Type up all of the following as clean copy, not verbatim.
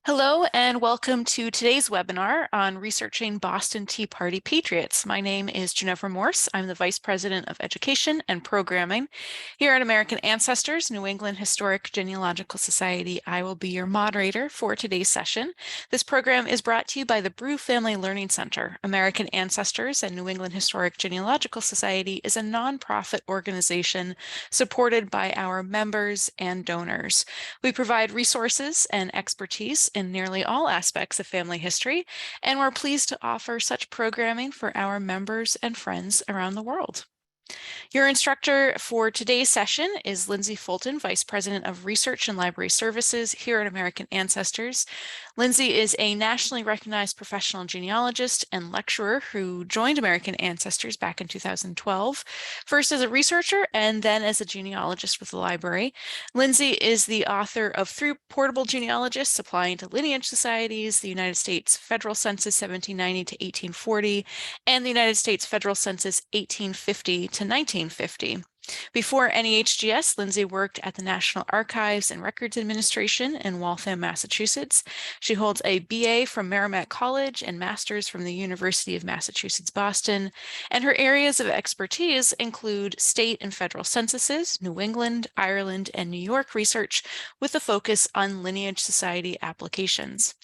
Hello and welcome to today's webinar on researching Boston Tea Party Patriots. My name is Ginevra Morse. I'm the Vice President of Education and Programming here at American Ancestors, New England Historic Genealogical Society. I will be your moderator for today's session. This program is brought to you by the Brew Family Learning Center. American Ancestors and New England Historic Genealogical Society is a nonprofit organization supported by our members and donors. We provide resources and expertise in nearly all aspects of family history, and we're pleased to offer such programming for our members and friends around the world. Your instructor for today's session is Lindsay Fulton, Vice President of Research and Library Services here at American Ancestors. Lindsay is a nationally recognized professional genealogist and lecturer who joined American Ancestors back in 2012, first as a researcher and then as a genealogist with the library. Lindsay is the author of 3 portable genealogists applying to lineage societies, the United States Federal Census 1790 to 1840, and the United States Federal Census 1850 to 1950. Before NEHGS, Lindsay worked at the National Archives and Records Administration in Waltham, Massachusetts. She holds a BA from Merrimack College and master's from the University of Massachusetts, Boston. And her areas of expertise include state and federal censuses, New England, Ireland, and New York research with a focus on lineage society applications.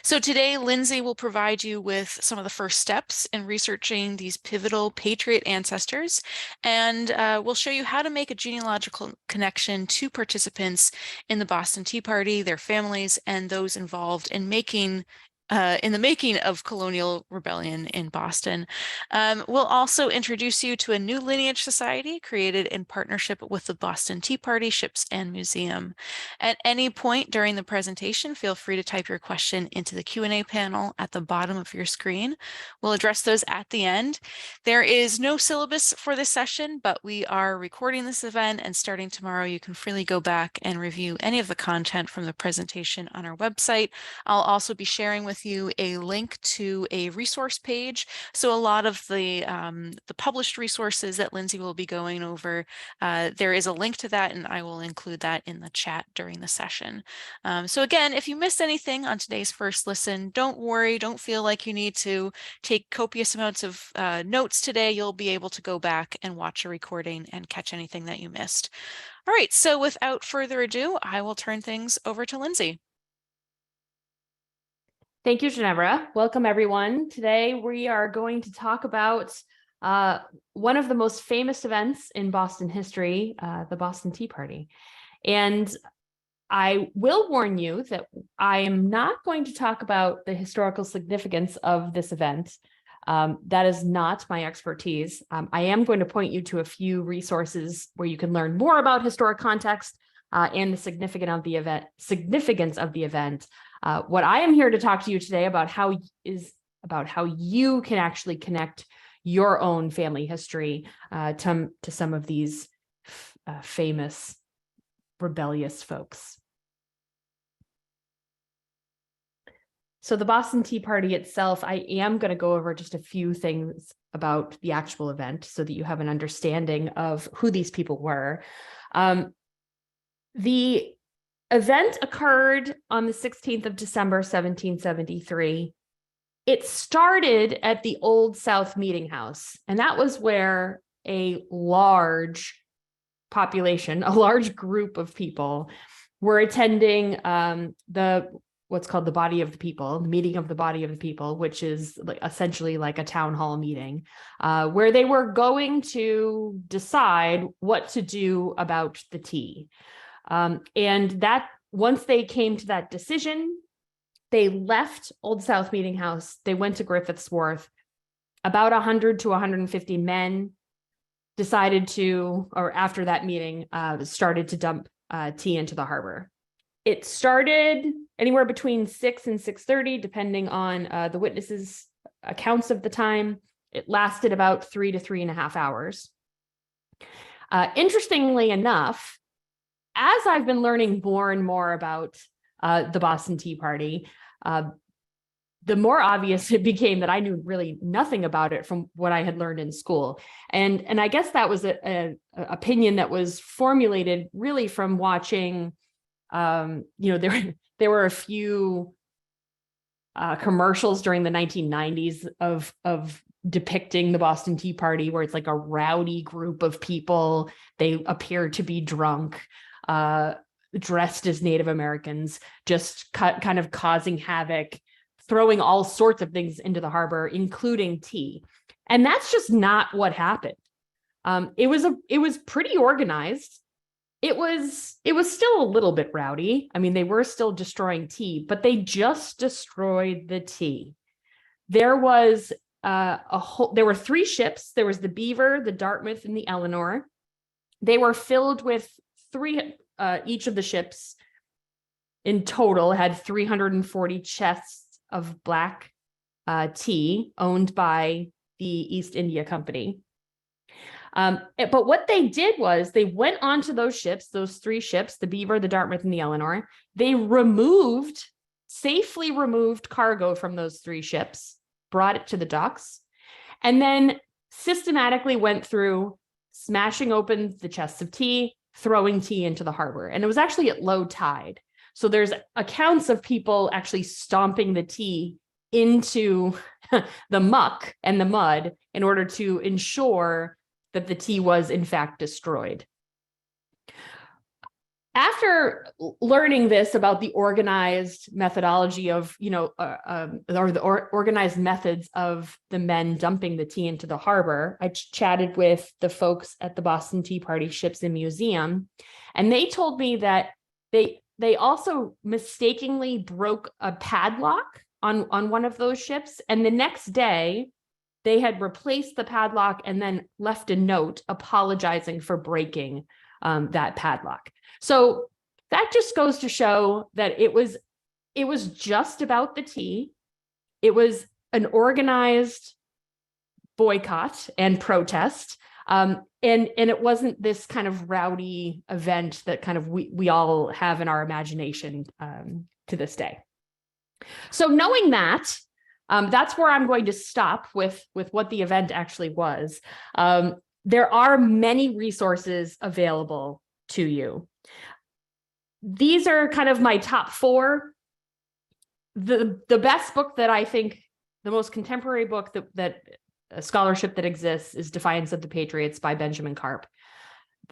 So today, Lindsay will provide you with some of the first steps in researching these pivotal patriot ancestors, and we'll show you how to make a genealogical connection to participants in the Boston Tea Party, their families, and those involved in the making of colonial rebellion in Boston. We'll also introduce you to a new lineage society created in partnership with the Boston Tea Party Ships and Museum. At any point during the presentation, feel free to type your question into the Q&A panel at the bottom of your screen. We'll address those at the end. There is no syllabus for this session, but we are recording this event, and starting tomorrow, you can freely go back and review any of the content from the presentation on our website. I'll also be sharing with you a link to a resource page. So a lot of the published resources that Lindsay will be going over, there is a link to that, and I will include that in the chat during the session. So again, if you missed anything on today's first listen, don't worry, don't feel like you need to take copious amounts of notes today. You'll be able to go back and watch a recording and catch anything that you missed. All right, so without further ado, I will turn things over to Lindsay. Thank you, Ginevra. Welcome, everyone. Today, we are going to talk about one of the most famous events in Boston history, the Boston Tea Party. And I will warn you that I am not going to talk about the historical significance of this event. That is not my expertise. I am going to point you to a few resources where you can learn more about historic context and the significance of the event. What I am here to talk to you today about how you can actually connect your own family history to some of these famous rebellious folks. So the Boston Tea Party itself, I am going to go over just a few things about the actual event so that you have an understanding of who these people were. The event occurred on the 16th of December, 1773. It started at the Old South Meeting House, and that was where a large population, a large group of people were attending what's called the Body of the People, the meeting of the Body of the People, which is essentially like a town hall meeting, where they were going to decide what to do about the tea. And that once they came to that decision, they left Old South Meeting House. They went to Griffith's Wharf. About 100 to 150 men decided to, or after that meeting, started to dump tea into the harbor. It started anywhere between 6 and 6:30, depending on the witnesses' accounts of the time. It lasted about 3 to 3.5 hours. Interestingly enough, as I've been learning more and more about the Boston Tea Party, the more obvious it became that I knew really nothing about it from what I had learned in school. And I guess that was an opinion that was formulated really from watching There were a few commercials during the 1990s of depicting the Boston Tea Party, where it's like a rowdy group of people. They appear to be drunk, dressed as Native Americans, just kind of causing havoc, throwing all sorts of things into the harbor, including tea. And that's just not what happened. It was pretty organized. It was still a little bit rowdy. I mean, they were still destroying tea, but they just destroyed the tea. There was there were 3 ships. There was the Beaver, the Dartmouth, and the Eleanor. They were filled with 3, each of the ships in total had 340 chests of black tea owned by the East India Company. But what they did was they went onto those ships, those 3 ships, the Beaver, the Dartmouth, and the Eleanor. They safely removed cargo from those 3 ships, brought it to the docks, and then systematically went through smashing open the chests of tea, throwing tea into the harbor. And it was actually at low tide. So there's accounts of people actually stomping the tea into the muck and the mud in order to ensure that the tea was in fact destroyed. After learning this about the organized methodology of, organized methods of the men dumping the tea into the harbor, I chatted with the folks at the Boston Tea Party Ships and Museum, and they told me that they also mistakenly broke a padlock on one of those ships, and the next day they had replaced the padlock and then left a note apologizing for breaking that padlock. So that just goes to show that it was just about the tea. It was an organized boycott and protest. And it wasn't this kind of rowdy event that kind of we all have in our imagination to this day. So knowing that, that's where I'm going to stop with what the event actually was. There are many resources available to you. These are kind of my top 4. The best book that I think, the most contemporary book that a scholarship that exists is Defiance of the Patriots by Benjamin Karp.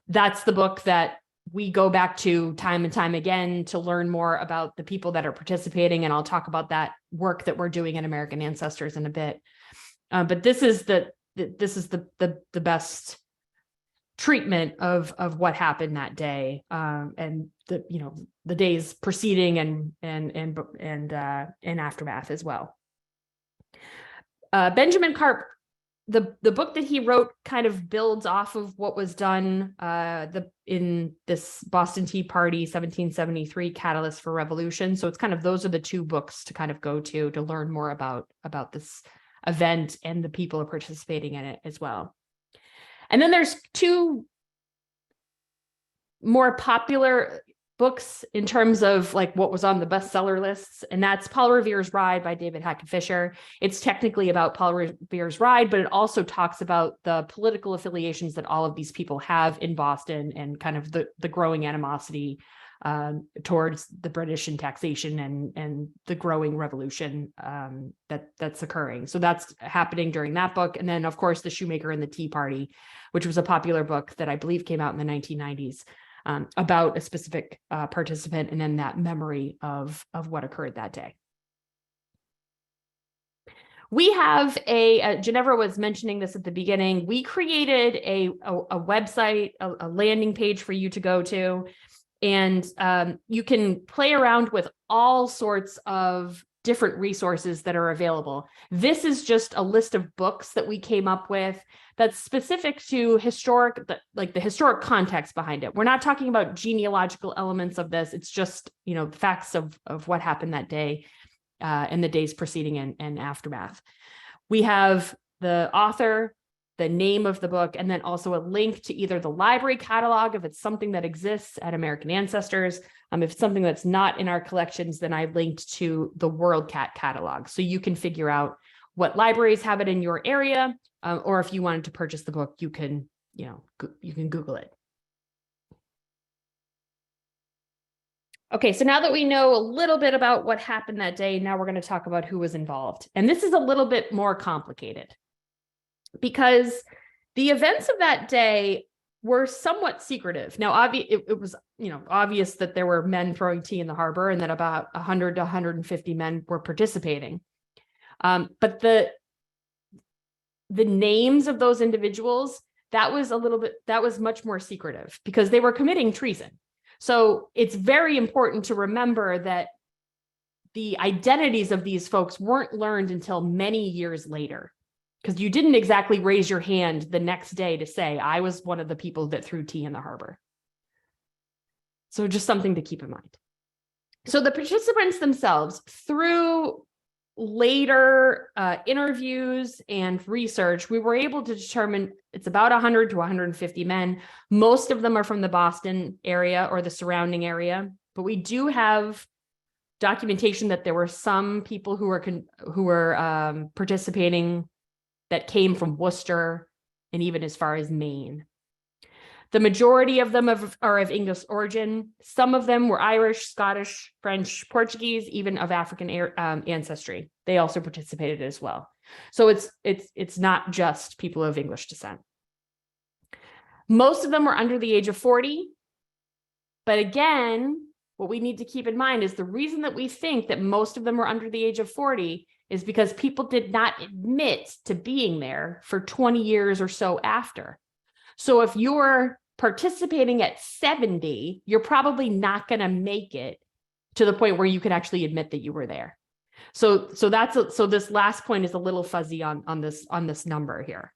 That's the book that we go back to time and time again to learn more about the people that are participating. And I'll talk about that work that we're doing at American Ancestors in a bit. But this is the best treatment of what happened that day, and the days preceding and aftermath as well. Benjamin Karp, the book that he wrote kind of builds off of what was done in this Boston Tea Party 1773 Catalyst for Revolution. So it's kind of, those are the 2 books to kind of go to learn more about this event and the people participating in it as well. And then there's 2 more popular books in terms of like what was on the bestseller lists, and that's Paul Revere's Ride by David Hackett Fisher. It's technically about Paul Revere's ride, but it also talks about the political affiliations that all of these people have in Boston and kind of the growing animosity towards the British and taxation and the growing revolution that's occurring. So that's happening during that book. And then, of course, The Shoemaker and the Tea Party, which was a popular book that I believe came out in the 1990s. About a specific participant and then that memory of what occurred that day. We have Ginevra was mentioning this at the beginning. We created a website, a landing page for you to go to, and you can play around with all sorts of different resources that are available. This is just a list of books that we came up with that's specific to the historic context behind it. We're not talking about genealogical elements of this. It's just, facts of what happened that day and the days preceding and aftermath. We have the author, the name of the book, and then also a link to either the library catalog, if it's something that exists at American Ancestors. If it's something that's not in our collections, then I linked to the WorldCat catalog. So you can figure out what libraries have it in your area, or if you wanted to purchase the book, you can Google it. Okay, so now that we know a little bit about what happened that day, now we're going to talk about who was involved. And this is a little bit more complicated because the events of that day were somewhat secretive. Now, it was, obvious that there were men throwing tea in the harbor and that about 100 to 150 men were participating. But the names of those individuals, that was much more secretive because they were committing treason. So it's very important to remember that the identities of these folks weren't learned until many years later, because you didn't exactly raise your hand the next day to say, I was one of the people that threw tea in the harbor. So just something to keep in mind. So the participants themselves, through later interviews and research, we were able to determine it's about 100 to 150 men. Most of them are from the Boston area or the surrounding area, but we do have documentation that there were some people who were participating that came from Worcester and even as far as Maine. The majority of them are of English origin. Some of them were Irish, Scottish, French, Portuguese, even of African ancestry. They also participated as well. So it's not just people of English descent. Most of them were under the age of 40. But again, what we need to keep in mind is the reason that we think that most of them were under the age of 40 is because people did not admit to being there for 20 years or so after. So if you're participating at 70, you're probably not going to make it to the point where you can actually admit that you were there. So this last point is a little fuzzy on this number here.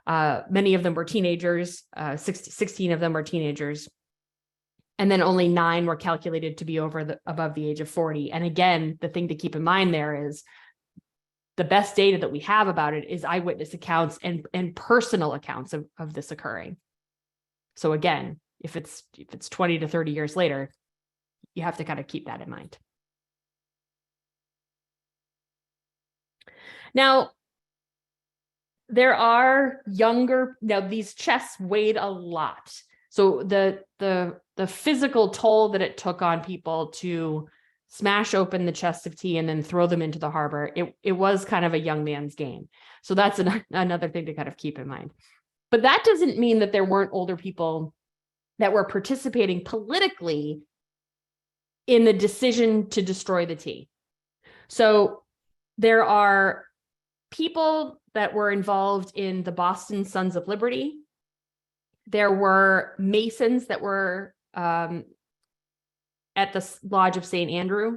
Many of them were teenagers. 16 of them were teenagers. And then only 9 were calculated to be above the age of 40. And again, the thing to keep in mind there is the best data that we have about it is eyewitness accounts and personal accounts of this occurring. So again, if it's 20 to 30 years later, you have to kind of keep that in mind. Now, there are these chests weighed a lot. So the physical toll that it took on people to smash open the chest of tea and then throw them into the harbor, it was kind of a young man's game. So that's another thing to kind of keep in mind. But that doesn't mean that there weren't older people that were participating politically in the decision to destroy the tea. So there are people that were involved in the Boston Sons of Liberty. There were Masons that were at the Lodge of St. Andrew.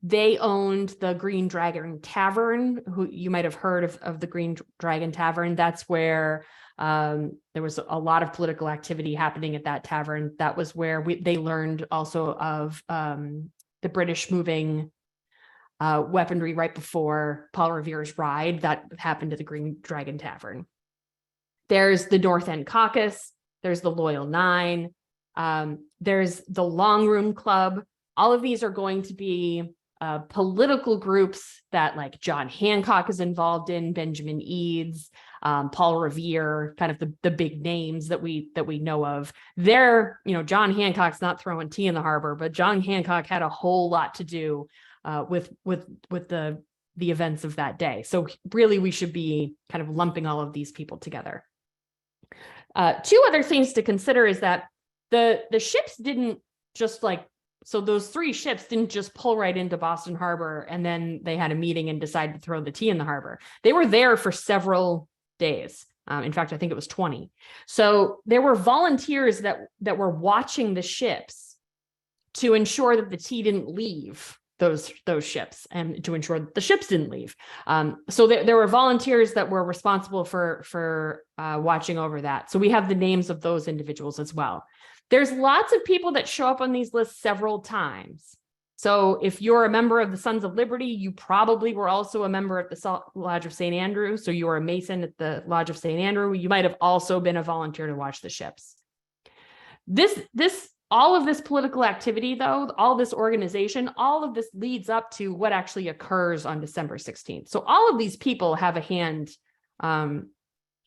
They owned the Green Dragon Tavern, who you might have heard of the Green Dragon Tavern. That's where there was a lot of political activity happening at that tavern. That was where they learned also of the British moving weaponry right before Paul Revere's ride. That happened at the Green Dragon Tavern. There's the North End Caucus. There's the Loyal Nine. There's the Long Room Club. All of these are going to be political groups that like John Hancock is involved in, Benjamin Eads, Paul Revere, kind of the big names that we know of. John Hancock's not throwing tea in the harbor, but John Hancock had a whole lot to do with the events of that day. So really, we should be kind of lumping all of these people together. 2 other things to consider is that the ships didn't just so those 3 ships didn't just pull right into Boston Harbor and then they had a meeting and decided to throw the tea in the harbor. They were there for several days. In fact, I think it was 20. So there were volunteers that were watching the ships to ensure that the tea didn't leave those ships and to ensure that the ships didn't leave. So there were volunteers that were responsible for watching over that. So we have the names of those individuals as well. There's lots of people that show up on these lists several times. So if you're a member of the Sons of Liberty, you probably were also a member at the Lodge of St. Andrew. So you were a Mason at the Lodge of St. Andrew. You might have also been a volunteer to watch the ships. All of this political activity, though, all this organization, all of this leads up to what actually occurs on December 16th. So all of these people have a hand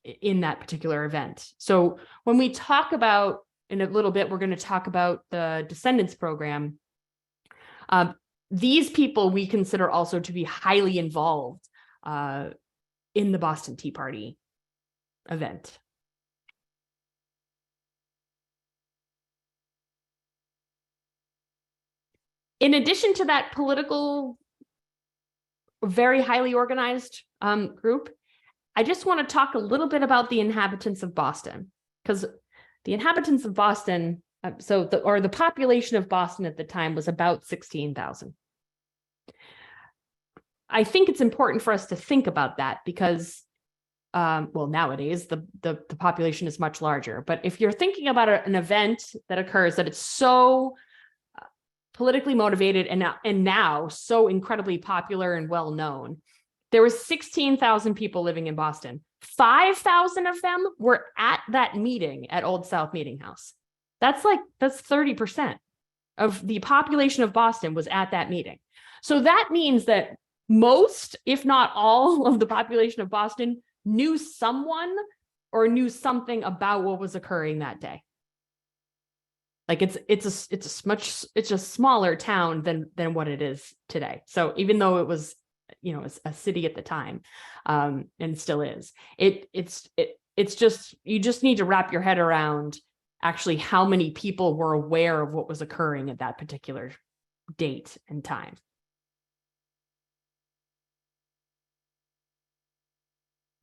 in that particular event. So when we talk about, in a little bit, we're going to talk about the Descendants program. These people we consider also to be highly involved in the Boston Tea Party event. In addition to that political, very highly organized group, I just want to talk a little bit about the inhabitants of Boston, because the inhabitants of Boston, the population of Boston at the time was about 16,000. I think it's important for us to think about that because, well, nowadays the population is much larger. But if you're thinking about an event that occurs that it's so politically motivated and now so incredibly popular and well known, there was 16,000 people living in Boston. 5,000 of them were at that meeting at Old South Meeting House. That's 30% of the population of Boston was at that meeting. So that means that most, if not all, of the population of Boston knew someone or knew something about what was occurring that day. Like it's a smaller town than what it is today. So even though it was, you know, a city at the time, and still is, it's just, you just need to wrap your head around actually how many people were aware of what was occurring at that particular date and time.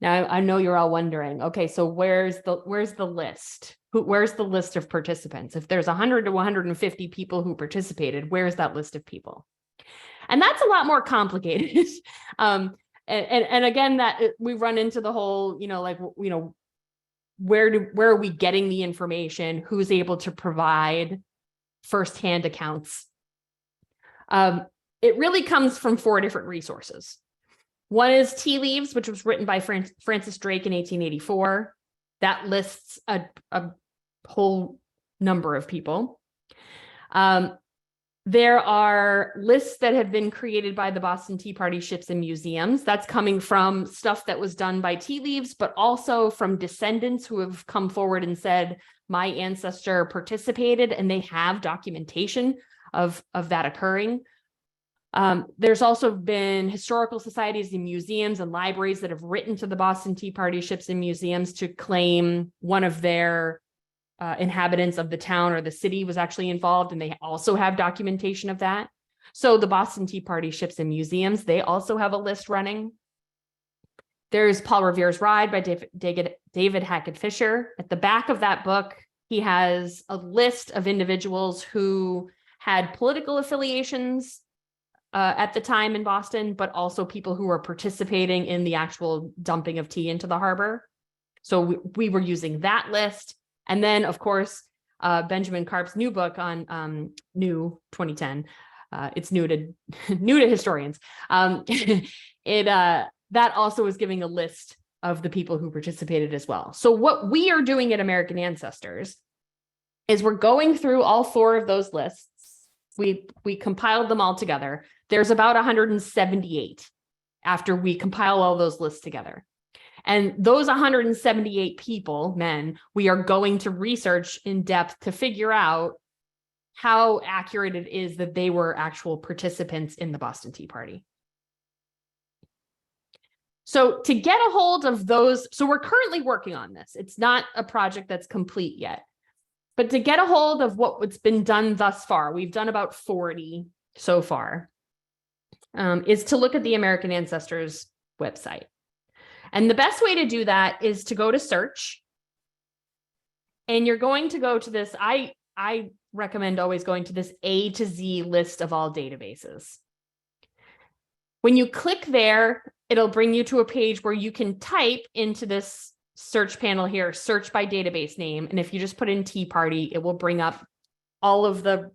Now, I know you're all wondering, okay, so where's the list? Where's the list of participants? If there's 100 to 150 people who participated, where's that list of people? And that's a lot more complicated. And again, that we run into the whole, where are we getting the information? Who's able to provide firsthand accounts? It really comes from 4 different resources. One is Tea Leaves, which was written by Francis Drake in 1884. That lists a whole number of people. There are lists that have been created by the Boston Tea Party ships and museums. That's coming from stuff that was done by Tea Leaves, but also from descendants who have come forward and said, my ancestor participated, and they have documentation of that occurring. There's also been historical societies and museums and libraries that have written to the Boston Tea Party ships and museums to claim one of their inhabitants of the town or the city was actually involved, and they also have documentation of that. So the Boston Tea Party ships and museums, they also have a list running. There's Paul Revere's Ride by David Hackett Fisher. At the back of that book, he has a list of individuals who had political affiliations at the time in Boston, but also people who were participating in the actual dumping of tea into the harbor. So we were using that list. And then, of course, Benjamin Karp's new book on new 2010. It's new to historians. That also is giving a list of the people who participated as well. So what we are doing at American Ancestors is we're going through all 4 of those lists. We compiled them all together. There's about 178 after we compile all those lists together. And those 178 people, men, we are going to research in depth to figure out how accurate it is that they were actual participants in the Boston Tea Party. So to get a hold of those, so we're currently working on this. It's not a project that's complete yet. But to get a hold of what's been done thus far, we've done about 40 so far, is to look at the American Ancestors website. And the best way to do that is to go to search. And you're going to go to this, I recommend always going to this A to Z list of all databases. When you click there, it'll bring you to a page where you can type into this search panel here, search by database name. And if you just put in Tea Party, it will bring up all of the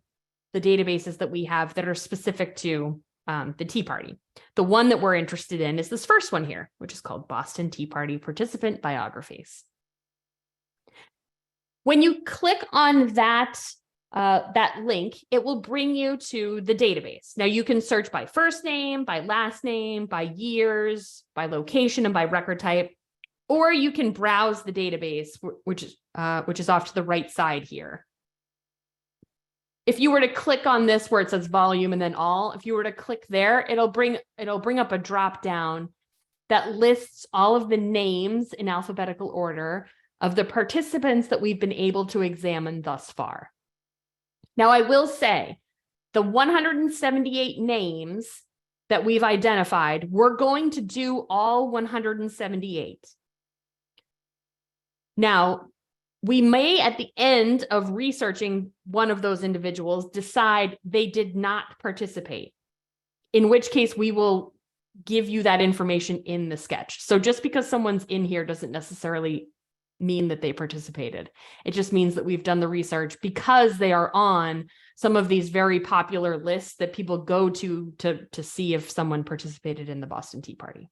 databases that we have that are specific to the Tea Party. The one that we're interested in is this first one here, which is called Boston Tea Party Participant Biographies. When you click on that link, it will bring you to the database. Now you can search by first name, by last name, by years, by location, and by record type. Or you can browse the database, which is off to the right side here. if you were to click on this where it says volume and then all, if you were to click there, it'll bring up a drop down that lists all of the names in alphabetical order of the participants that we've been able to examine thus far. Now, I will say the 178 names that we've identified, we're going to do all 178. Now, we may, at the end of researching one of those individuals, decide they did not participate, in which case we will give you that information in the sketch. So just because someone's in here doesn't necessarily mean that they participated. It just means that we've done the research because they are on some of these very popular lists that people go to see if someone participated in the Boston Tea Party.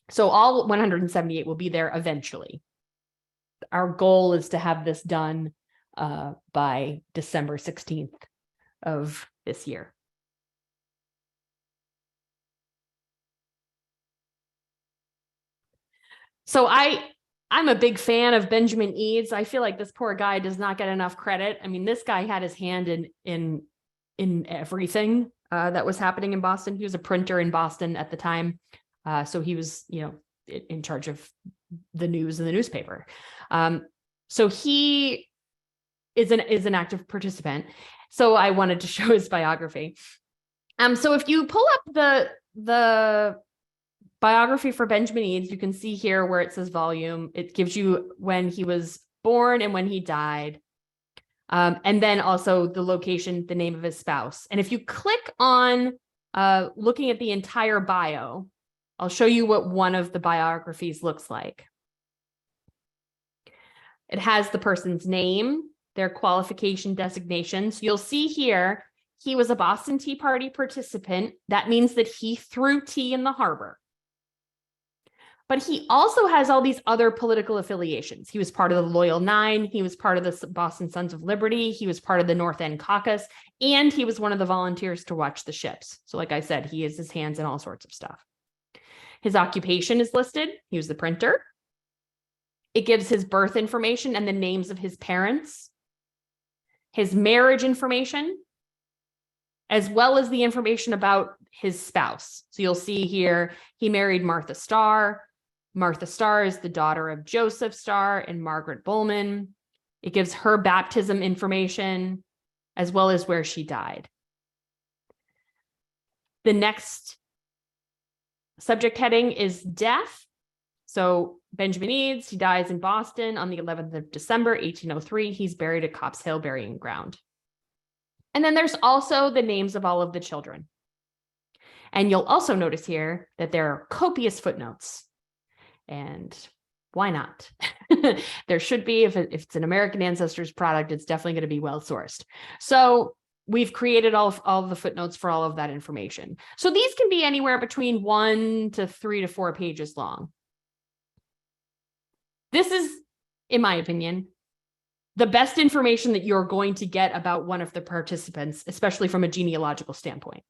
So all 178 will be there eventually. Our goal is to have this done by December 16th of this year. So I'm a big fan of Benjamin Eades. I feel like this poor guy does not get enough credit. I mean, this guy had his hand in everything that was happening in Boston. He was a printer in Boston at the time. So he was, in charge of the news in the newspaper. So he is an active participant. So I wanted to show his biography. So if you pull up the biography for Benjamin Eades, you can see here where it says volume. It gives you when he was born and when he died. And then also the location, the name of his spouse. And if you click on looking at the entire bio, I'll show you what one of the biographies looks like. It has the person's name, their qualification designations. You'll see here, he was a Boston Tea Party participant. That means that he threw tea in the harbor. But he also has all these other political affiliations. He was part of the Loyal Nine. He was part of the Boston Sons of Liberty. He was part of the North End Caucus. And he was one of the volunteers to watch the ships. So like I said, he has his hands in all sorts of stuff. His occupation is listed. He was the printer. It gives his birth information and the names of his parents, his marriage information, as well as the information about his spouse. So you'll see here, he married Martha Starr. Martha Starr is the daughter of Joseph Starr and Margaret Bowman. It gives her baptism information, as well as where she died. The next subject heading is death. So Benjamin Eades, he dies in Boston on the 11th of December, 1803. He's buried at Copp's Hill Burying Ground. And then there's also the names of all of the children. And you'll also notice here that there are copious footnotes. And why not? There should be, if it's an American Ancestors product, it's definitely going to be well sourced. So we've created all of the footnotes for all of that information. So these can be anywhere between 1 to 3 to 4 pages long. This is, in my opinion, the best information that you're going to get about one of the participants, especially from a genealogical standpoint.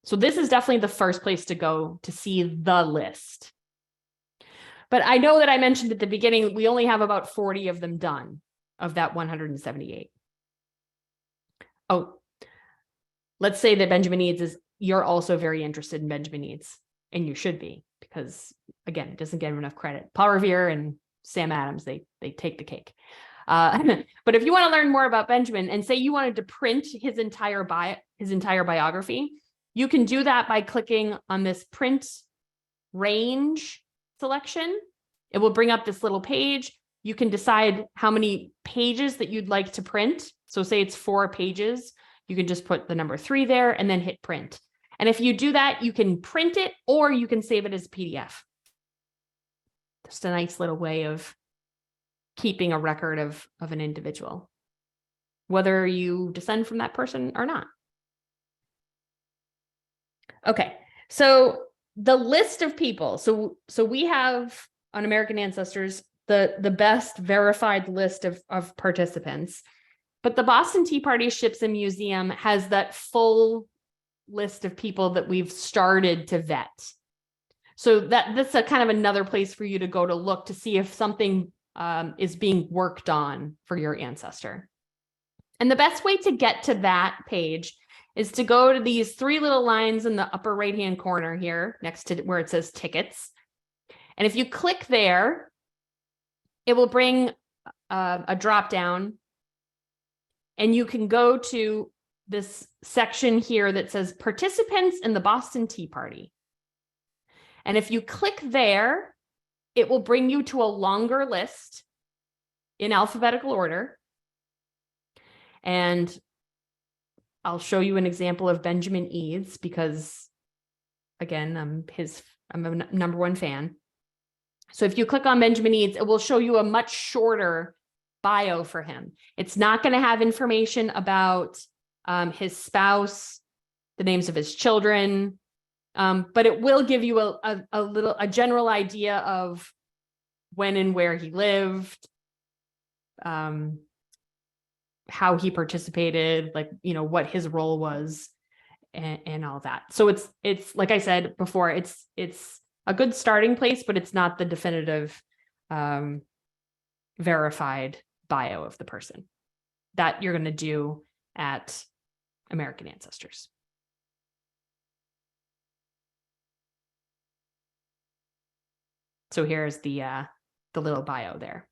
So this is definitely the first place to go to see the list. But I know that I mentioned at the beginning, we only have about 40 of them done of that 178. Oh, let's say that Benjamin Eades you're also very interested in Benjamin Eades, and you should be, because again, it doesn't get him enough credit. Paul Revere and Sam Adams, they take the cake. But if you want to learn more about Benjamin and say you wanted to print his entire biography, you can do that by clicking on this print range selection. It will bring up this little page. You can decide how many pages that you'd like to print. So say it's 4 pages. You can just put the number 3 there and then hit print. And if you do that, you can print it or you can save it as a PDF. Just a nice little way of keeping a record of an individual, whether you descend from that person or not. Okay, so the list of people. So we have on American Ancestors the best verified list of participants, but the Boston Tea Party Ships and Museum has that full list of people that we've started to vet. So that's a kind of another place for you to go to look to see if something is being worked on for your ancestor. And the best way to get to that page is to go to these three little lines in the upper right-hand corner here, next to where it says tickets. And if you click there, it will bring a drop down, and you can go to this section here that says participants in the Boston Tea Party. And if you click there, it will bring you to a longer list in alphabetical order. And I'll show you an example of Benjamin Eads because, again, I'm a number one fan. So if you click on Benjamin Eads, it will show you a much shorter bio for him. It's not going to have information about his spouse, the names of his children, but it will give you a general idea of when and where he lived, how he participated, like, what his role was, and all that. So it's like I said before, it's a good starting place, but it's not the definitive verified bio of the person that you're going to do at American Ancestors. So here's the little bio there.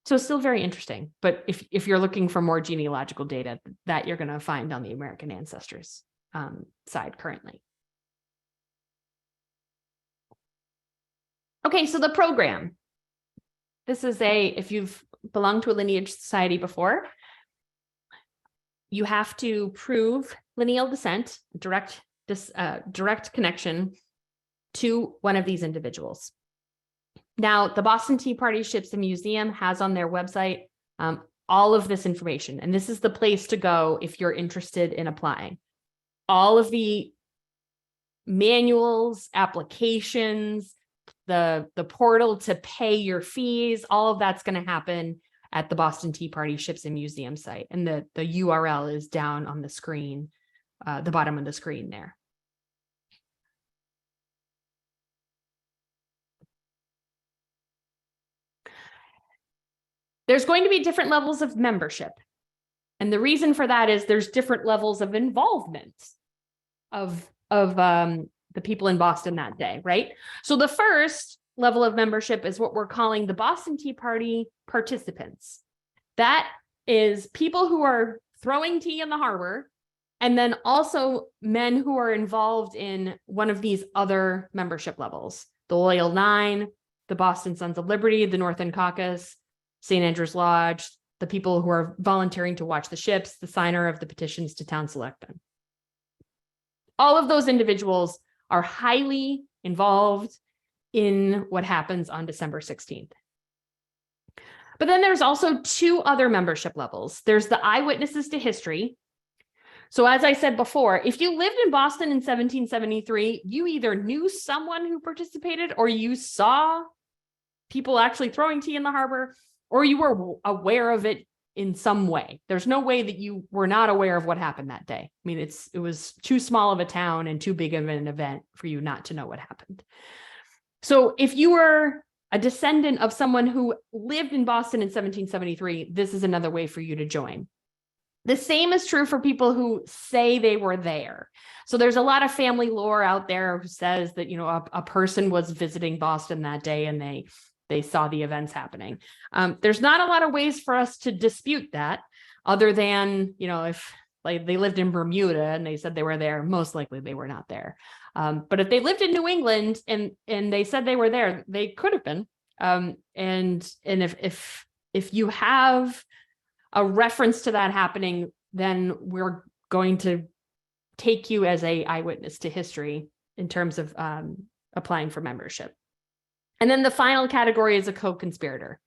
So still very interesting, but if you're looking for more genealogical data, that you're going to find on the American Ancestors side currently. Okay, so the program. This is if you've belonged to a lineage society before, you have to prove lineal descent, direct connection to one of these individuals. Now, the Boston Tea Party Ships and Museum has on their website all of this information, and this is the place to go if you're interested in applying. All of the manuals, applications, the portal to pay your fees, all of that's going to happen at the Boston Tea Party Ships and Museum site. And the URL is down on the screen, the bottom of the screen there. There's going to be different levels of membership. And the reason for that is there's different levels of involvement of the people in Boston that day, right? So the first level of membership is what we're calling the Boston Tea Party participants. That is people who are throwing tea in the harbor, and then also men who are involved in one of these other membership levels: the Loyal Nine, the Boston Sons of Liberty, the Northern Caucus, St. Andrew's Lodge, the people who are volunteering to watch the ships, the signer of the petitions to town selectmen. All of those individuals are highly involved in what happens on December 16th. But then there's also two other membership levels. There's the eyewitnesses to history. So as I said before, if you lived in Boston in 1773, you either knew someone who participated, or you saw people actually throwing tea in the harbor, or you were aware of it in some way. There's no way that you were not aware of what happened that day. I mean, it was too small of a town and too big of an event for you not to know what happened. So if you were a descendant of someone who lived in Boston in 1773, this is another way for you to join. The same is true for people who say they were there. So there's a lot of family lore out there who says that, a person was visiting Boston that day and they saw the events happening. There's not a lot of ways for us to dispute that, other than, if like they lived in Bermuda and they said they were there, most likely they were not there. But if they lived in New England and they said they were there, they could have been. And if you have a reference to that happening, then we're going to take you as a eyewitness to history in terms of applying for membership. And then the final category is a co-conspirator.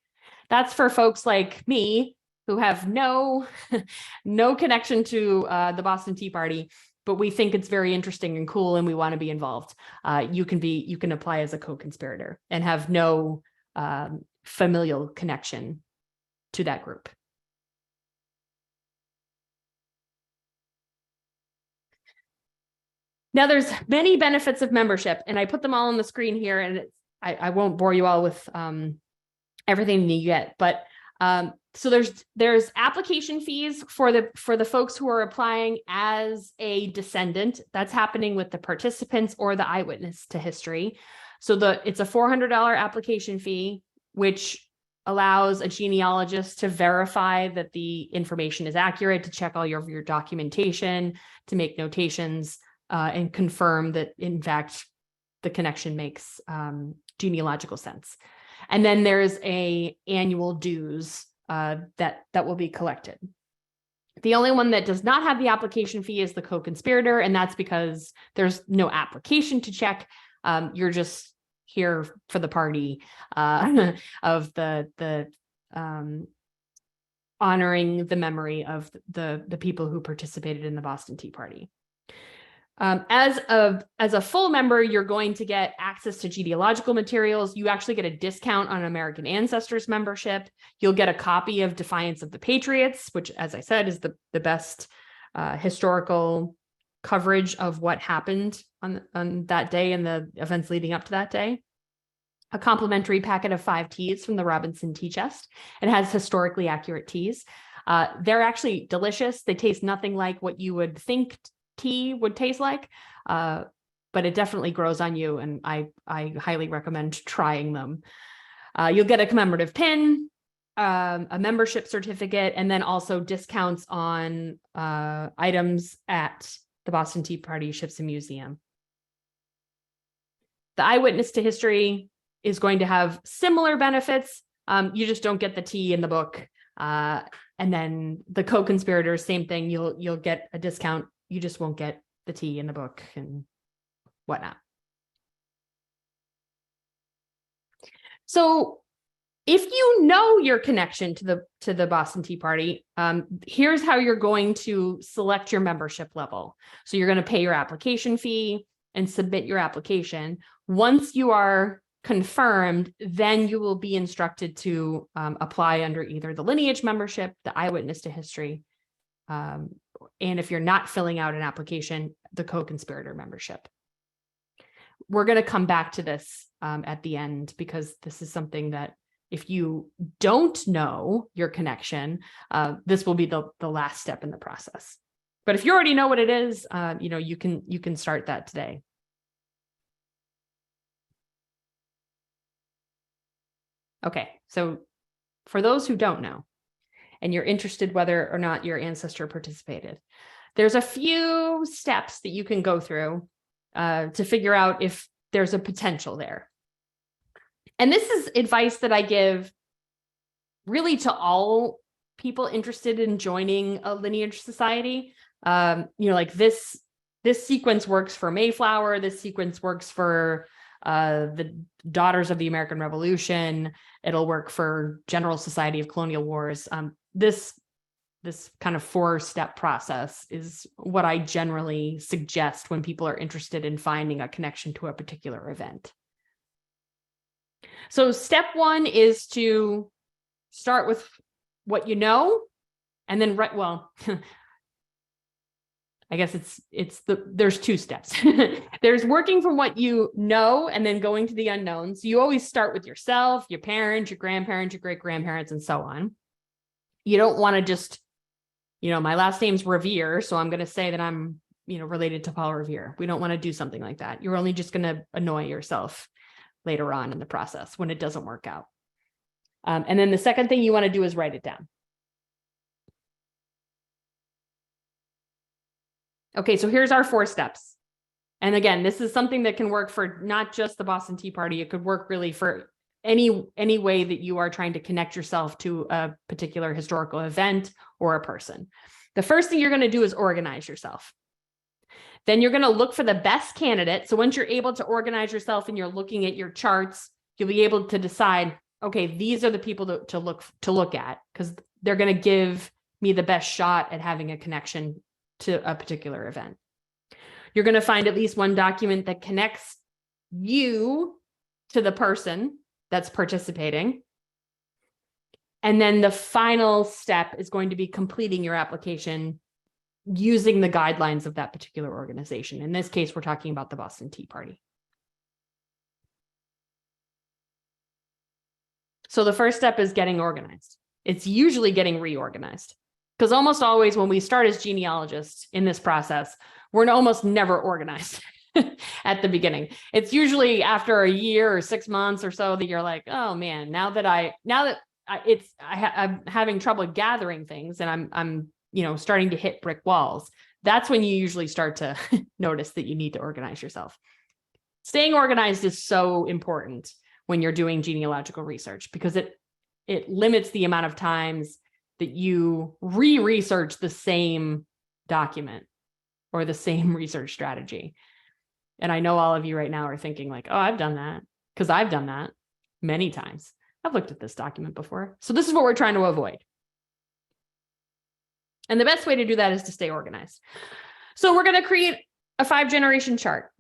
That's for folks like me who have no connection to the Boston Tea Party, but we think it's very interesting and cool and we want to be involved. You can apply as a co-conspirator and have no familial connection to that group. Now, there's many benefits of membership, and I put them all on the screen here, and I won't bore you all with everything you get. But so there's application fees for the folks who are applying as a descendant. That's happening with the participants or the eyewitness to history. So it's a $400 application fee, which allows a genealogist to verify that the information is accurate, to check all your documentation, to make notations, and confirm that, in fact, the connection makes genealogical sense. And then there's a annual dues that will be collected. The only one that does not have the application fee is the co-conspirator, and that's because there's no application to check. You're just here for the party of the honoring the memory of the people who participated in the Boston Tea Party. As a full member, you're going to get access to genealogical materials. You actually get a discount on American Ancestors membership. You'll get a copy of Defiance of the Patriots, which, as I said, is the best historical coverage of what happened on that day and the events leading up to that day. A complimentary packet of 5 teas from the Robinson Tea Chest. It has historically accurate teas. They're actually delicious. They taste nothing like what you would think tea would taste like, but it definitely grows on you, and I highly recommend trying them. You'll get a commemorative pin, a membership certificate, and then also discounts on items at the Boston Tea Party Ships and Museum. The eyewitness to history is going to have similar benefits. You just don't get the tea in the book. And then the co-conspirators, same thing. You'll get a discount. You just won't get the tea in the book and whatnot. So if you know your connection to the Boston Tea Party, here's how you're going to select your membership level. So you're going to pay your application fee and submit your application. Once you are confirmed, then you will be instructed to apply under either the Lineage membership, the eyewitness to history, and if you're not filling out an application, the co-conspirator membership. We're going to come back to this at the end, because this is something that if you don't know your connection, this will be the last step in the process. But if you already know what it is, you can start that today. Okay, so for those who don't know, and you're interested whether or not your ancestor participated, there's a few steps that you can go through to figure out if there's a potential there. And this is advice that I give really to all people interested in joining a lineage society. Like this sequence works for Mayflower. This sequence works for the Daughters of the American Revolution. It'll work for General Society of Colonial Wars. This kind of 4-step process is what I generally suggest when people are interested in finding a connection to a particular event. So step 1 is to start with what you know, and then I guess there's 2 steps. There's working from what you know and then going to the unknowns. You always start with yourself, your parents, your grandparents, your great-grandparents, and so on. You don't want to just, my last name's Revere, so I'm going to say that I'm, related to Paul Revere. We don't want to do something like that. You're only just going to annoy yourself later on in the process when it doesn't work out. And then the second thing you want to do is write it down. Okay, so here's our 4 steps. And again, this is something that can work for not just the Boston Tea Party. It could work really for any way that you are trying to connect yourself to a particular historical event or a person. The first thing you're going to do is organize yourself. Then you're going to look for the best candidate. So once you're able to organize yourself and you're looking at your charts, you'll be able to decide, okay, these are the people to look at, because they're going to give me the best shot at having a connection to a particular event. You're going to find at least one document that connects you to the person that's participating. And then the final step is going to be completing your application using the guidelines of that particular organization. In this case, we're talking about the Boston Tea Party. So the first step is getting organized. It's usually getting reorganized, because almost always when we start as genealogists in this process, we're almost never organized at the beginning. It's usually after a year or 6 months or so that you're like, oh man, I'm having trouble gathering things, and I'm starting to hit brick walls. That's when you usually start to notice that you need to organize yourself. Staying organized is so important when you're doing genealogical research, because it limits the amount of times that you research the same document or the same research strategy. And I know all of you right now are thinking like, oh, I've done that, because I've done that many times. I've looked at this document before. So this is what we're trying to avoid. And the best way to do that is to stay organized. So we're going to create a 5-generation chart.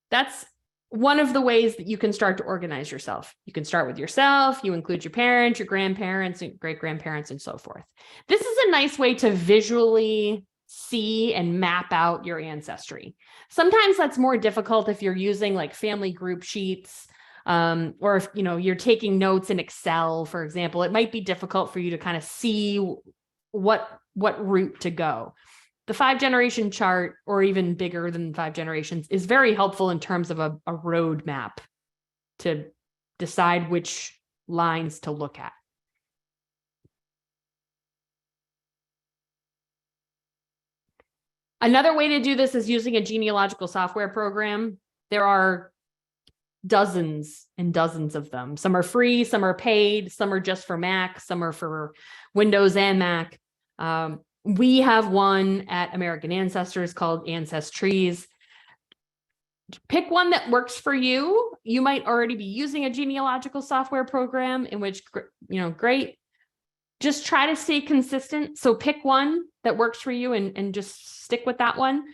That's one of the ways that you can start to organize yourself. You can start with yourself. You include your parents, your grandparents, and great-grandparents, and so forth. This is a nice way to visually see and map out your ancestry. Sometimes that's more difficult if you're using like family group sheets, or if you're taking notes in Excel, for example. It might be difficult for you to kind of see what route to go. The 5-generation chart, or even bigger than 5 generations, is very helpful in terms of a roadmap to decide which lines to look at. Another way to do this is using a genealogical software program. There are dozens and dozens of them. Some are free, some are paid, some are just for Mac, some are for Windows and Mac. We have one at American Ancestors called Ancestries. Pick one that works for you. You might already be using a genealogical software program, in which, great. Just try to stay consistent. So pick one that works for you and just stick with that one.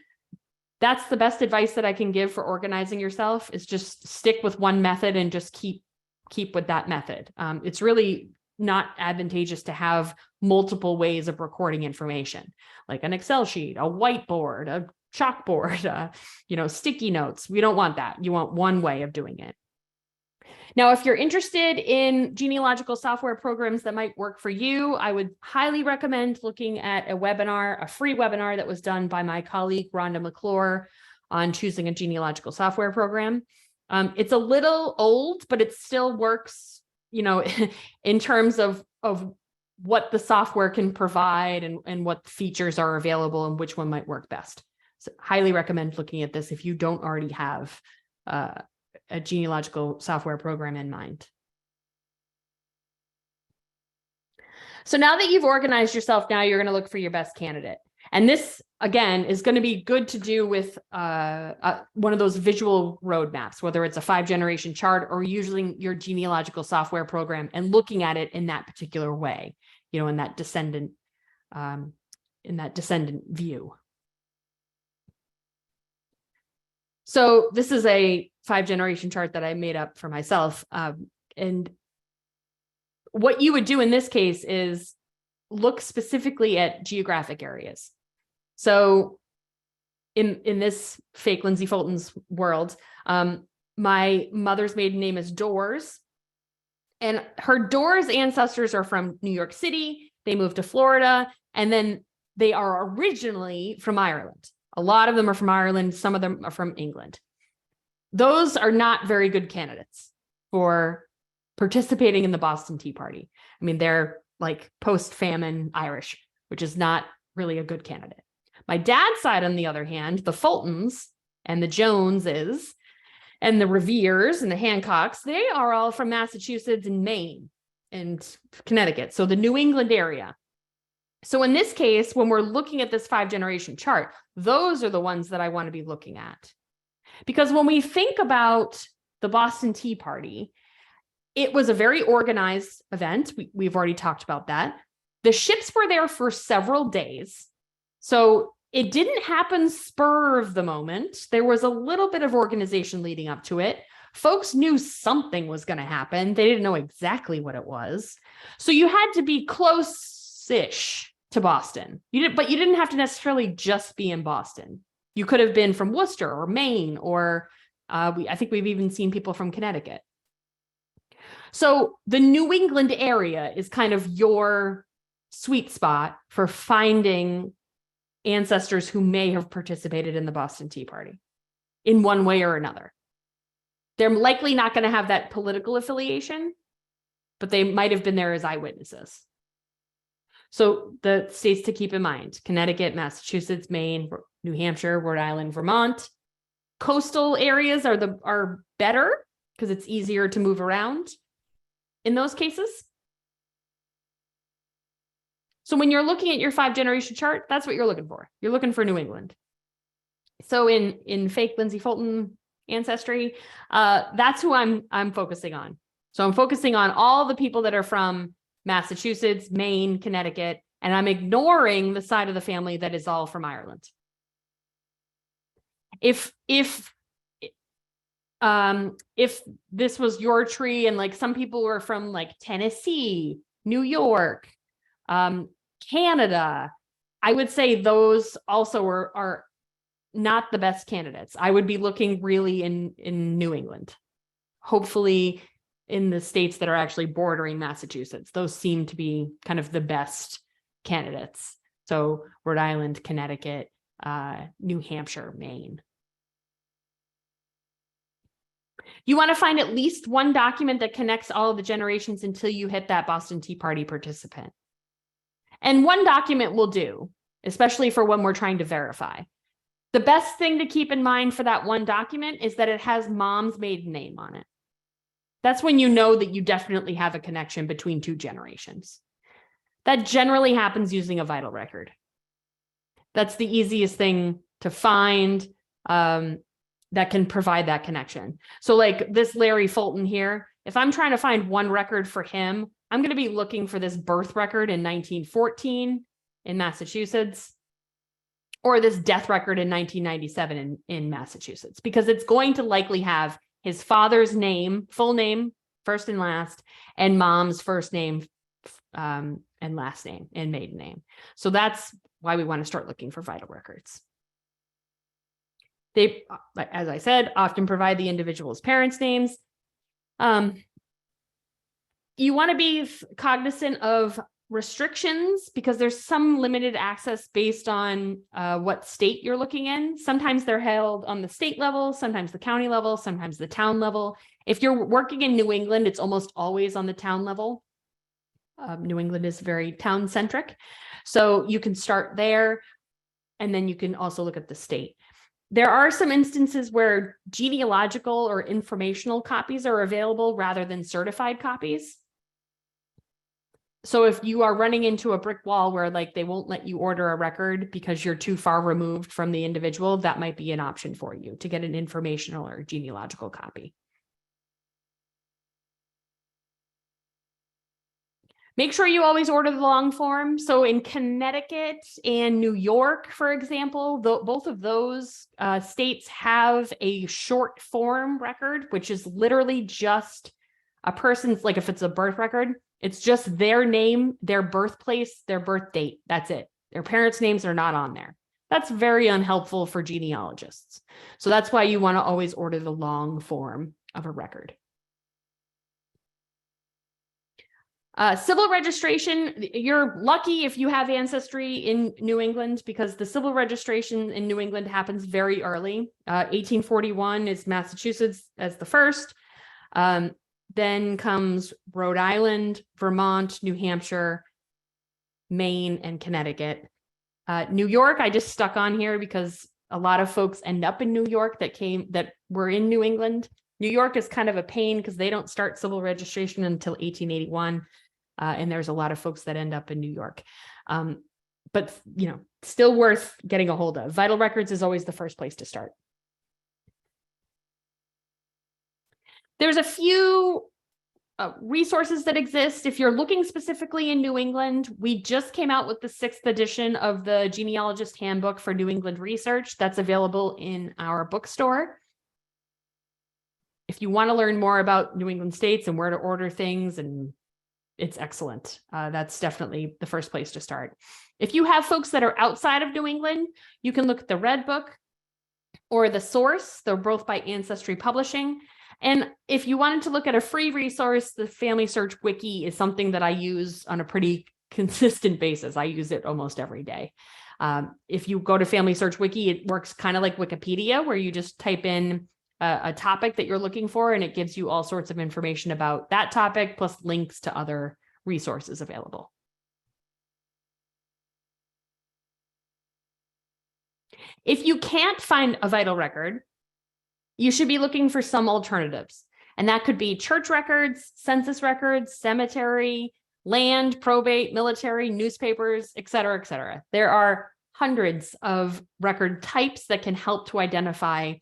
That's the best advice that I can give for organizing yourself, is just stick with one method and just keep with that method. It's really not advantageous to have multiple ways of recording information, like an Excel sheet, a whiteboard, a chalkboard, sticky notes. We don't want that. You want one way of doing it. Now, if you're interested in genealogical software programs that might work for you, I would highly recommend looking at a free webinar that was done by my colleague, Rhonda McClure, on choosing a genealogical software program. It's a little old, but it still works, in terms of what the software can provide and what features are available and which one might work best. So highly recommend looking at this if you don't already have a genealogical software program in mind. So now that you've organized yourself, now you're going to look for your best candidate. And this, again, is going to be good to do with one of those visual roadmaps, whether it's a 5-generation chart or using your genealogical software program and looking at it in that particular way, in that descendant view. So this is a 5-generation chart that I made up for myself. And what you would do in this case is look specifically at geographic areas. So in this fake Lindsay Fulton's world, my mother's maiden name is Doors, and her Doors ancestors are from New York City. They moved to Florida, and then they are originally from Ireland. A lot of them are from Ireland. Some of them are from England. Those are not very good candidates for participating in the Boston Tea Party. I mean, they're like post-famine Irish, which is not really a good candidate. My dad's side, on the other hand, the Fultons and the Joneses and the Reveres and the Hancocks, they are all from Massachusetts and Maine and Connecticut, so the New England area. So in this case, when we're looking at this 5-generation chart, those are the ones that I want to be looking at. Because when we think about the Boston Tea Party, it was a very organized event. We've already talked about that. The ships were there for several days. So it didn't happen spur of the moment. There was a little bit of organization leading up to it. Folks knew something was going to happen. They didn't know exactly what it was. So you had to be close-ish to Boston. But you didn't have to necessarily just be in Boston. You could have been from Worcester or Maine, or I think we've even seen people from Connecticut. So the New England area is kind of your sweet spot for finding ancestors who may have participated in the Boston Tea Party in one way or another. They're likely not going to have that political affiliation, but they might have been there as eyewitnesses. So the states to keep in mind: Connecticut, Massachusetts, Maine, New Hampshire, Rhode Island, Vermont. Coastal areas are better because it's easier to move around in those cases. So when you're looking at your 5-generation chart, that's what you're looking for. You're looking for New England. So in fake Lindsay Fulton ancestry, that's who I'm focusing on. So I'm focusing on all the people that are from Massachusetts, Maine, Connecticut, and I'm ignoring the side of the family that is all from Ireland. If this was your tree and like some people were from like Tennessee, New York, Canada, I would say those also are not the best candidates. I would be looking really in New England, hopefully in the states that are actually bordering Massachusetts. Those seem to be kind of the best candidates. So Rhode Island, Connecticut, New Hampshire, Maine. You want to find at least one document that connects all of the generations until you hit that Boston Tea Party participant. And one document will do, especially for when we're trying to verify. The best thing to keep in mind for that one document is that it has mom's maiden name on it. That's when you know that you definitely have a connection between two generations. That generally happens using a vital record. That's the easiest thing to find that can provide that connection. So like this Larry Fulton here, if I'm trying to find one record for him, I'm going to be looking for this birth record in 1914 in Massachusetts, or this death record in 1997 in Massachusetts, because it's going to likely have his father's name, full name, first and last, and mom's first name and last name and maiden name. So that's why we want to start looking for vital records. They, as I said, often provide the individual's parents' names. You want to be cognizant of restrictions because there's some limited access based on what state you're looking in. Sometimes they're held on the state level, sometimes the county level, sometimes the town level. If you're working in New England, it's almost always on the town level. New England is very town-centric. So you can start there, and then you can also look at the state. There are some instances where genealogical or informational copies are available rather than certified copies. So if you are running into a brick wall where like they won't let you order a record because you're too far removed from the individual, that might be an option for you to get an informational or genealogical copy. Make sure you always order the long form. So in Connecticut and New York, for example, both of those states have a short form record, which is literally just a person's, like if it's a birth record, it's just their name, their birthplace, their birth date. That's it. Their parents' names are not on there. That's very unhelpful for genealogists. So that's why you want to always order the long form of a record. Civil registration, you're lucky if you have ancestry in New England because the civil registration in New England happens very early. 1841 is Massachusetts as the first. Then comes Rhode Island, Vermont, New Hampshire, Maine, and Connecticut. New York, I just stuck on here because a lot of folks end up in New York that were in New England. New York is kind of a pain because they don't start civil registration until 1881. And there's a lot of folks that end up in New York. But, you know, still worth getting a hold of. Vital records is always the first place to start. There's a few resources that exist. If you're looking specifically in New England, we just came out with the 6th edition of the Genealogist Handbook for New England Research. That's available in our bookstore. If you want to learn more about New England states and where to order things, and it's excellent. That's definitely the first place to start. If you have folks that are outside of New England, you can look at the Red Book or the Source. They're both by Ancestry Publishing. And if you wanted to look at a free resource, the Family Search Wiki is something that I use on a pretty consistent basis. I use it almost every day. If you go to Family Search Wiki, it works kind of like Wikipedia, where you just type in a topic that you're looking for, and it gives you all sorts of information about that topic, plus links to other resources available. If you can't find a vital record, you should be looking for some alternatives. And that could be church records, census records, cemetery, land, probate, military, newspapers, et cetera, et cetera. There are hundreds of record types that can help to identify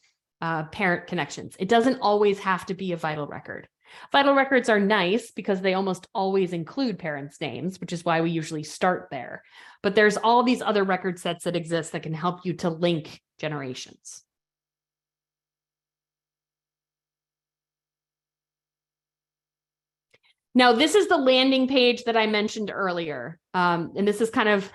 parent connections. It doesn't always have to be a vital record. Vital records are nice because they almost always include parents' names, which is why we usually start there. But there's all these other record sets that exist that can help you to link generations. Now, this is the landing page that I mentioned earlier. And this is kind of,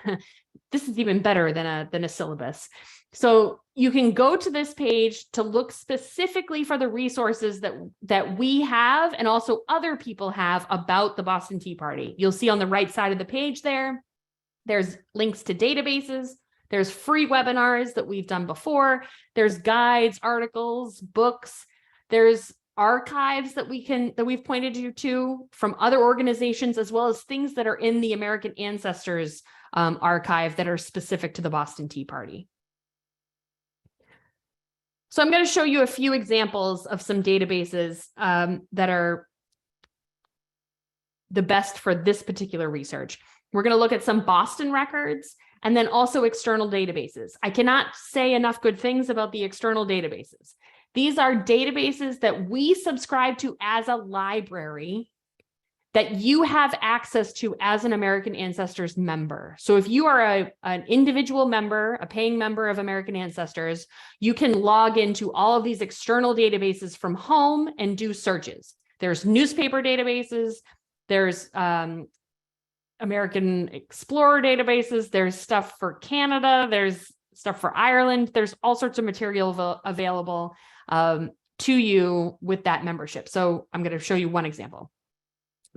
this is even better than a syllabus. So you can go to this page to look specifically for the resources that we have and also other people have about the Boston Tea Party. You'll see on the right side of the page there's links to databases. There's free webinars that we've done before. There's guides, articles, books. There's archives that we've pointed you to from other organizations, as well as things that are in the American Ancestors archive that are specific to the Boston Tea Party. So I'm going to show you a few examples of some databases that are the best for this particular research. We're going to look at some Boston records and then also external databases. I cannot say enough good things about the external databases. These are databases that we subscribe to as a library that you have access to as an American Ancestors member. So if you are an individual member, a paying member of American Ancestors, you can log into all of these external databases from home and do searches. There's newspaper databases, there's American Explorer databases, there's stuff for Canada, there's stuff for Ireland, there's all sorts of material available to you with that membership. So I'm going to show you one example.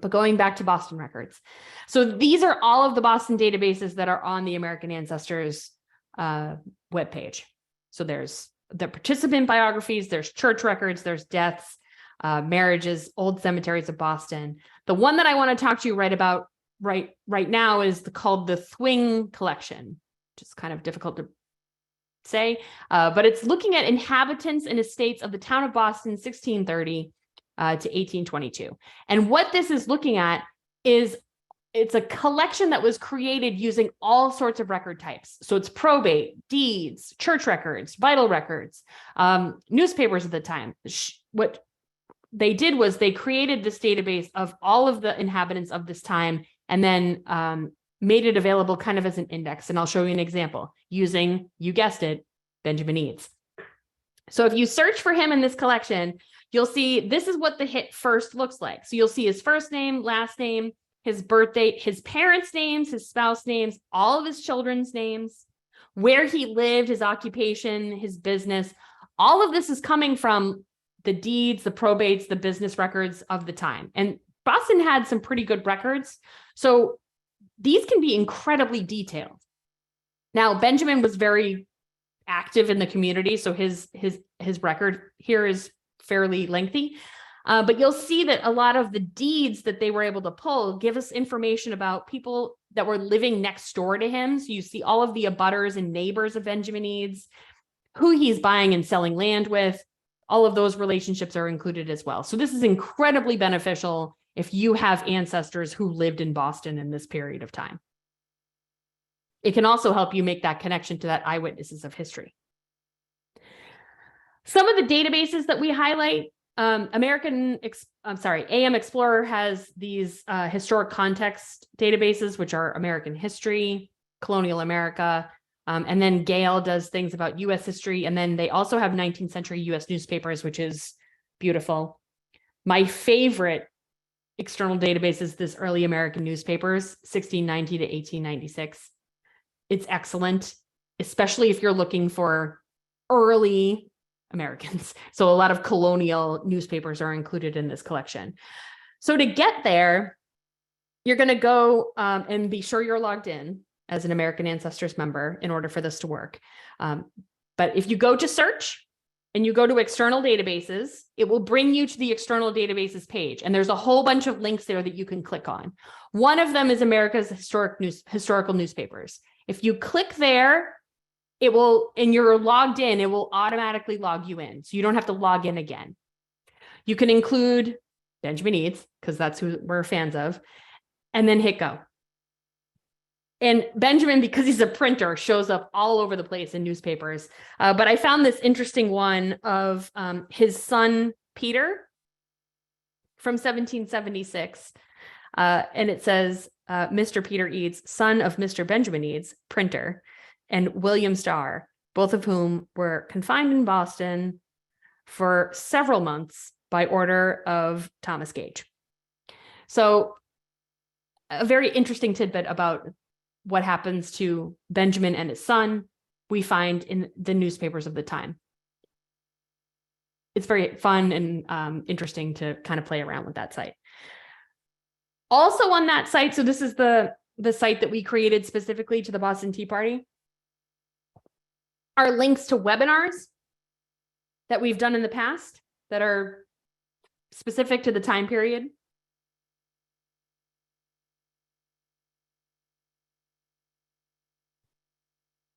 But going back to Boston records. So these are all of the Boston databases that are on the American Ancestors webpage. So there's the participant biographies, there's church records, there's deaths, marriages, old cemeteries of Boston. The one that I want to talk to you right now is called the Thwing Collection, which is kind of difficult to say, but it's looking at inhabitants and estates of the town of Boston, 1630 to 1822. And what this is looking at is it's a collection that was created using all sorts of record types. So it's probate, deeds, church records, vital records, newspapers at the time. What they did was they created this database of all of the inhabitants of this time and then made it available kind of as an index. And I'll show you an example using, you guessed it, Benjamin Eades. So if you search for him in this collection, you'll see this is what the hit first looks like. So you'll see his first name, last name, his birth date, his parents' names, his spouse names, all of his children's names, where he lived, his occupation, his business. All of this is coming from the deeds, the probates, the business records of the time. And Boston had some pretty good records. So these can be incredibly detailed. Now, Benjamin was very active in the community, so his record here is fairly lengthy. But you'll see that a lot of the deeds that they were able to pull give us information about people that were living next door to him. So you see all of the abutters and neighbors of Benjamin Eades, who he's buying and selling land with. All of those relationships are included as well. So this is incredibly beneficial if you have ancestors who lived in Boston in this period of time. It can also help you make that connection to that eyewitnesses of history. Some of the databases that we highlight, AM Explorer has these historic context databases, which are American history, colonial America, and then Gale does things about US history. And then they also have 19th century US newspapers, which is beautiful. My favorite external database is this early American newspapers, 1690 to 1896. It's excellent, especially if you're looking for early Americans. So a lot of colonial newspapers are included in this collection. So to get there, you're going to go and be sure you're logged in as an American Ancestors member in order for this to work. But if you go to search and you go to external databases, it will bring you to the external databases page. And there's a whole bunch of links there that you can click on. One of them is America's historical newspapers. If you click there, it will, and you're logged in, it will automatically log you in. So you don't have to log in again. You can include Benjamin Eads, because that's who we're fans of, and then hit go. And Benjamin, because he's a printer, shows up all over the place in newspapers. But I found this interesting one of his son, Peter, from 1776. And it says, Mr. Peter Eads, son of Mr. Benjamin Eads, printer, and William Starr, both of whom were confined in Boston for several months by order of Thomas Gage. So a very interesting tidbit about what happens to Benjamin and his son, we find in the newspapers of the time. It's very fun and interesting to kind of play around with that site. Also on that site, so this is the site that we created specifically to the Boston Tea Party, are links to webinars that we've done in the past that are specific to the time period.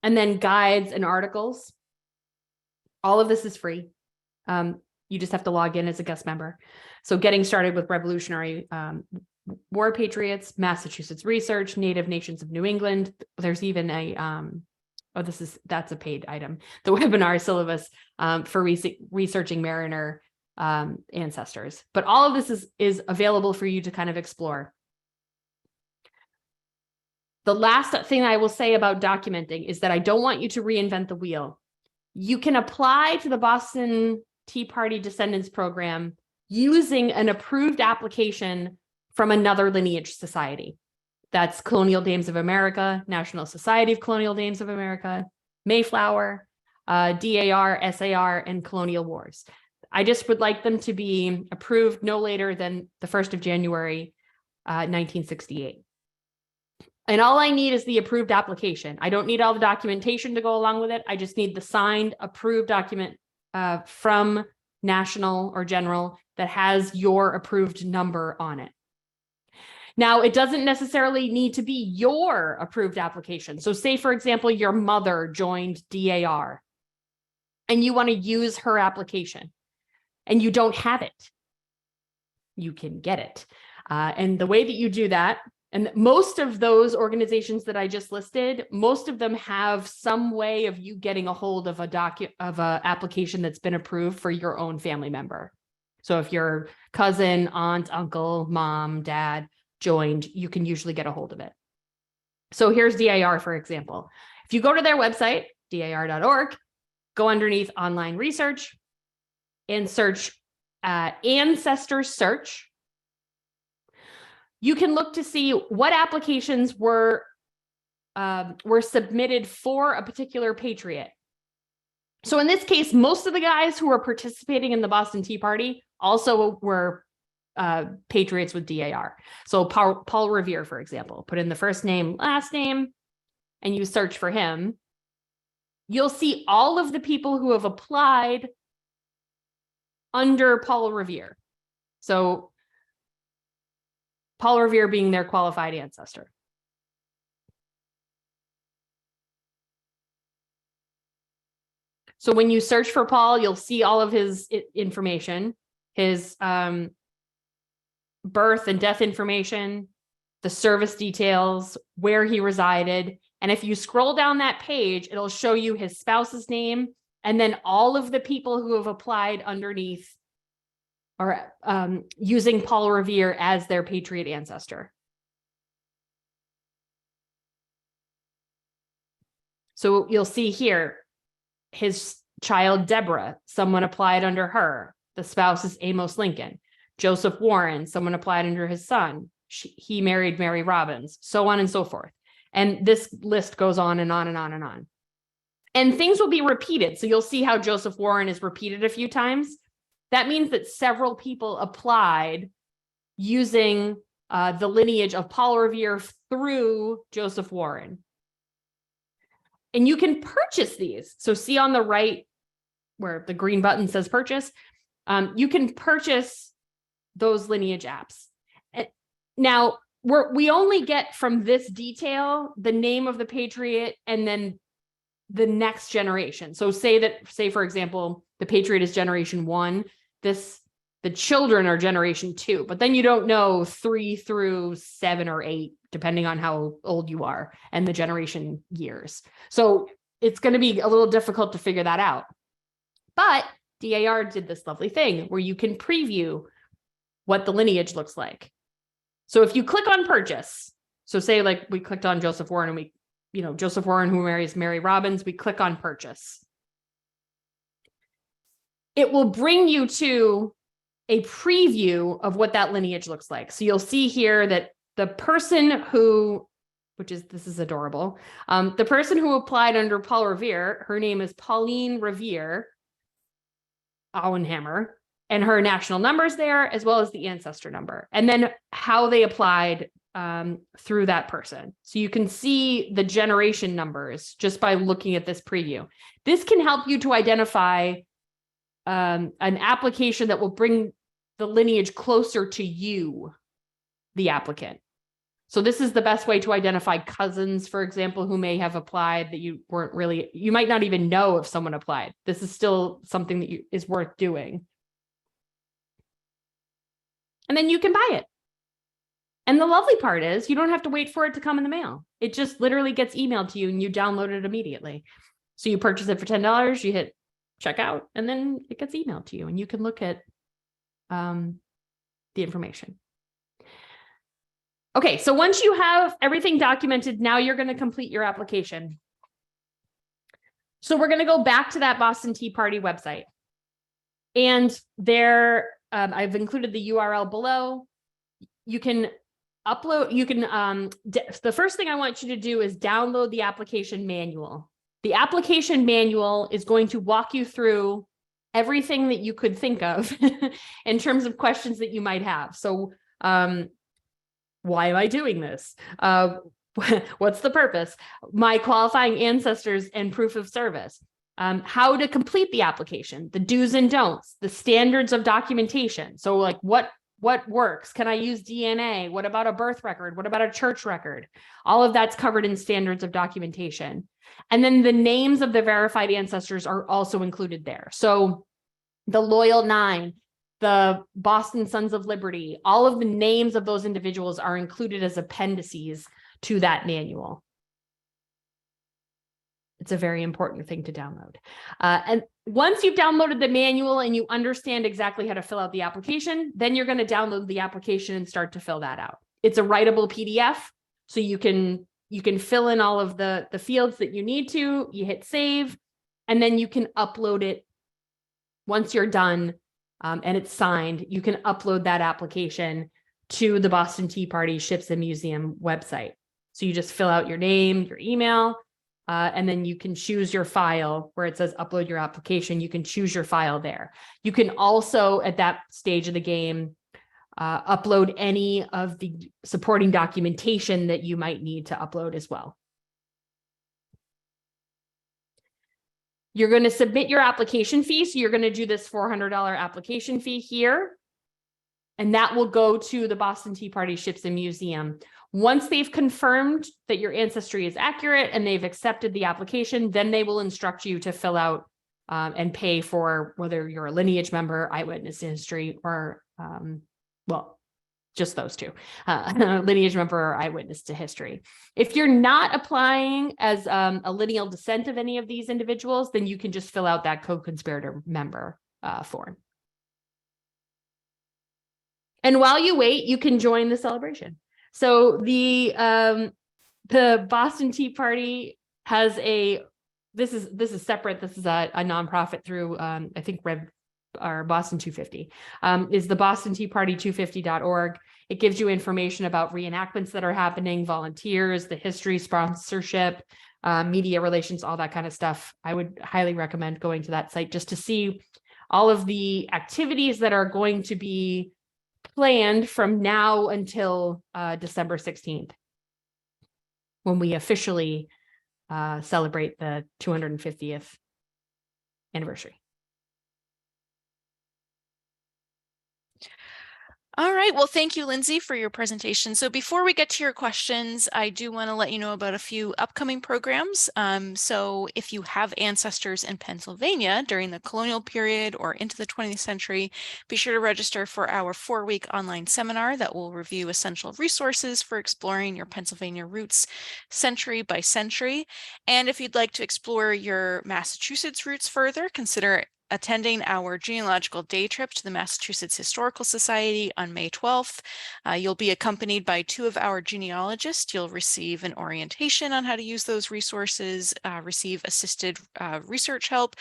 And then guides and articles. All of this is free. You just have to log in as a guest member. So getting started with Revolutionary War Patriots, Massachusetts Research, Native Nations of New England. There's even a, that's a paid item. The webinar syllabus for researching Mariner ancestors. But all of this is available for you to kind of explore. The last thing I will say about documenting is that I don't want you to reinvent the wheel. You can apply to the Boston Tea Party Descendants Program using an approved application from another lineage society. That's Colonial Dames of America, National Society of Colonial Dames of America, Mayflower, DAR, SAR, and Colonial Wars. I just would like them to be approved no later than the 1st of January, 1968. And all I need is the approved application. I don't need all the documentation to go along with it. I just need the signed, approved document from National or General that has your approved number on it. Now, it doesn't necessarily need to be your approved application. So say, for example, your mother joined DAR and you want to use her application and you don't have it. You can get it. And the way that you do that, and most of those organizations that I just listed, most of them have some way of you getting a hold of a application that's been approved for your own family member. So if your cousin, aunt, uncle, mom, dad joined, you can usually get a hold of it. So here's DAR, for example. If you go to their website, dar.org, go underneath online research and search ancestor search. You can look to see what applications were submitted for a particular patriot. So in this case, most of the guys who were participating in the Boston Tea Party also were patriots with DAR. So Paul Revere, for example, put in the first name, last name, and you search for him. You'll see all of the people who have applied under Paul Revere. So Paul Revere being their qualified ancestor. So when you search for Paul, you'll see all of his information, his birth and death information, the service details, where he resided. And if you scroll down that page, it'll show you his spouse's name and then all of the people who have applied underneath or using Paul Revere as their patriot ancestor. So you'll see here, his child, Deborah, someone applied under her. The spouse is Amos Lincoln. Joseph Warren, someone applied under his son. He married Mary Robbins, so on and so forth. And this list goes on and on and on and on. And things will be repeated. So you'll see how Joseph Warren is repeated a few times. That means that several people applied using the lineage of Paul Revere through Joseph Warren. And you can purchase these. So see on the right where the green button says purchase, you can purchase those lineage apps. Now, we only get from this detail the name of the patriot and then the next generation. So say for example, the patriot is generation 1, the children are generation 2, but then you don't know 3 through 7 or 8, depending on how old you are and the generation years. So it's going to be a little difficult to figure that out. But DAR did this lovely thing where you can preview what the lineage looks like. So if you click on purchase, so say like we clicked on Joseph Warren and Joseph Warren who marries Mary Robbins, we click on purchase. It will bring you to a preview of what that lineage looks like. So you'll see here that the person who, this is adorable. The person who applied under Paul Revere, her name is Pauline Revere Auenhammer, and her national number's there, as well as the ancestor number, and then how they applied through that person. So you can see the generation numbers just by looking at this preview. This can help you to identify an application that will bring the lineage closer to you, the applicant. So this is the best way to identify cousins, for example, who may have applied that you might not even know if someone applied. This is still something that is worth doing. And then you can buy it. And the lovely part is you don't have to wait for it to come in the mail. It just literally gets emailed to you and you download it immediately. So you purchase it for $10, you hit checkout, and then it gets emailed to you and you can look at the information. Okay, so once you have everything documented, now you're going to complete your application. So we're going to go back to that Boston Tea Party website. And there, I've included the URL below. You can upload, the first thing I want you to do is download the application manual. The application manual is going to walk you through everything that you could think of in terms of questions that you might have. So, why am I doing this? What's the purpose? My qualifying ancestors and proof of service. How to complete the application, the do's and don'ts, the standards of documentation. So like what works? Can I use DNA? What about a birth record? What about a church record? All of that's covered in standards of documentation. And then the names of the verified ancestors are also included there. So the Loyal 9, the Boston Sons of Liberty, all of the names of those individuals are included as appendices to that manual. It's a very important thing to download. And once you've downloaded the manual and you understand exactly how to fill out the application, then you're going to download the application and start to fill that out. It's a writable PDF, so you can fill in all of the fields that you need to. You hit save, and then you can upload it. Once you're done and it's signed, you can upload that application to the Boston Tea Party Ships and Museum website. So you just fill out your name, your email, and then you can choose your file where it says upload your application. You can choose your file there. You can also, at that stage of the game, upload any of the supporting documentation that you might need to upload as well. You're going to submit your application fee. So you're going to do this $400 application fee here. And that will go to the Boston Tea Party Ships and Museum. Once they've confirmed that your ancestry is accurate and they've accepted the application, then they will instruct you to fill out and pay for whether you're a lineage member, eyewitness to history, or, well, just those two, lineage member or eyewitness to history. If you're not applying as a lineal descent of any of these individuals, then you can just fill out that co-conspirator member form. And while you wait, you can join the celebration. So the Boston Tea Party has this is separate. This is a nonprofit through I think Boston 250 is the Boston Tea Party 250.org. It gives you information about reenactments that are happening, volunteers, the history, sponsorship, media relations, all that kind of stuff. I would highly recommend going to that site just to see all of the activities that are going to be planned from now until December 16th, when we officially celebrate the 250th anniversary. All right. Well, thank you, Lindsay, for your presentation. So before we get to your questions, I do want to let you know about a few upcoming programs. So if you have ancestors in Pennsylvania during the colonial period or into the 20th century, be sure to register for our 4-week online seminar that will review essential resources for exploring your Pennsylvania roots century by century. And if you'd like to explore your Massachusetts roots further, consider attending our genealogical day trip to the Massachusetts Historical Society on May 12th. You'll be accompanied by 2 of our genealogists. You'll receive an orientation on how to use those resources, receive assisted research help,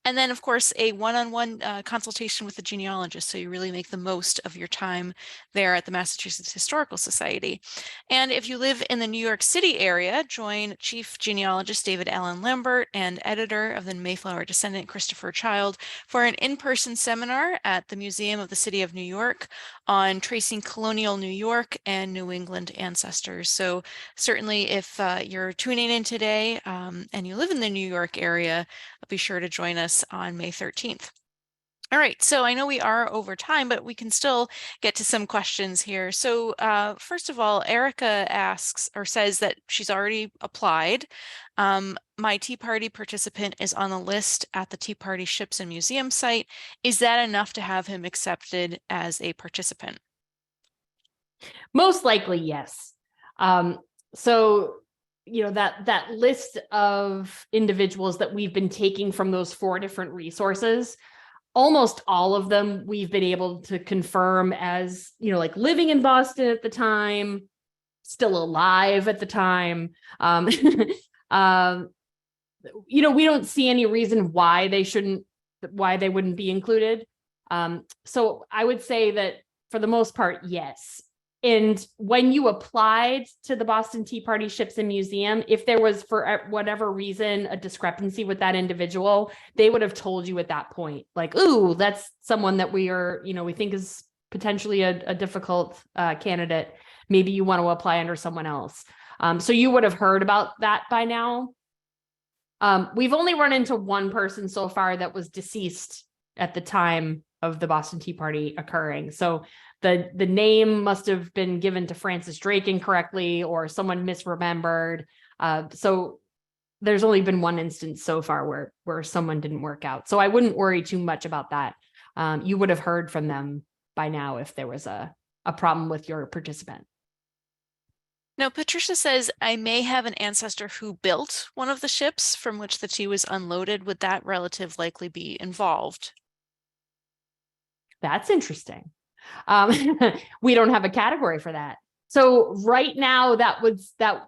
and then, of course, a one-on-one consultation with the genealogist, so you really make the most of your time there at the Massachusetts Historical Society. And if you live in the New York City area, join Chief Genealogist David Allen Lambert and editor of the Mayflower Descendant Christopher Child for an in-person seminar at the Museum of the City of New York on tracing colonial New York and New England ancestors. So certainly if you're tuning in today and you live in the New York area, be sure to join us on May 13th. All right, so I know we are over time, but we can still get to some questions here. So first of all, Erica asks or says that she's already applied. My Tea Party participant is on the list at the Tea Party Ships and Museum site. Is that enough to have him accepted as a participant? Most likely, yes. So, that list of individuals that we've been taking from those 4 different resources, almost all of them we've been able to confirm as, like living in Boston at the time, still alive at the time. We don't see any reason why they wouldn't be included. So I would say that for the most part, yes. And when you applied to the Boston Tea Party Ships and Museum, if there was, for whatever reason, a discrepancy with that individual, they would have told you at that point, like, ooh, that's someone that we think is potentially a difficult candidate. Maybe you want to apply under someone else. So you would have heard about that by now. We've only run into one person so far that was deceased at the time of the Boston Tea Party occurring. So the name must have been given to Francis Drake incorrectly, or someone misremembered. So there's only been one instance so far where someone didn't work out. So I wouldn't worry too much about that. You would have heard from them by now if there was a problem with your participant. Now, Patricia says, I may have an ancestor who built one of the ships from which the tea was unloaded. Would that relative likely be involved? That's interesting. We don't have a category for that. So right now that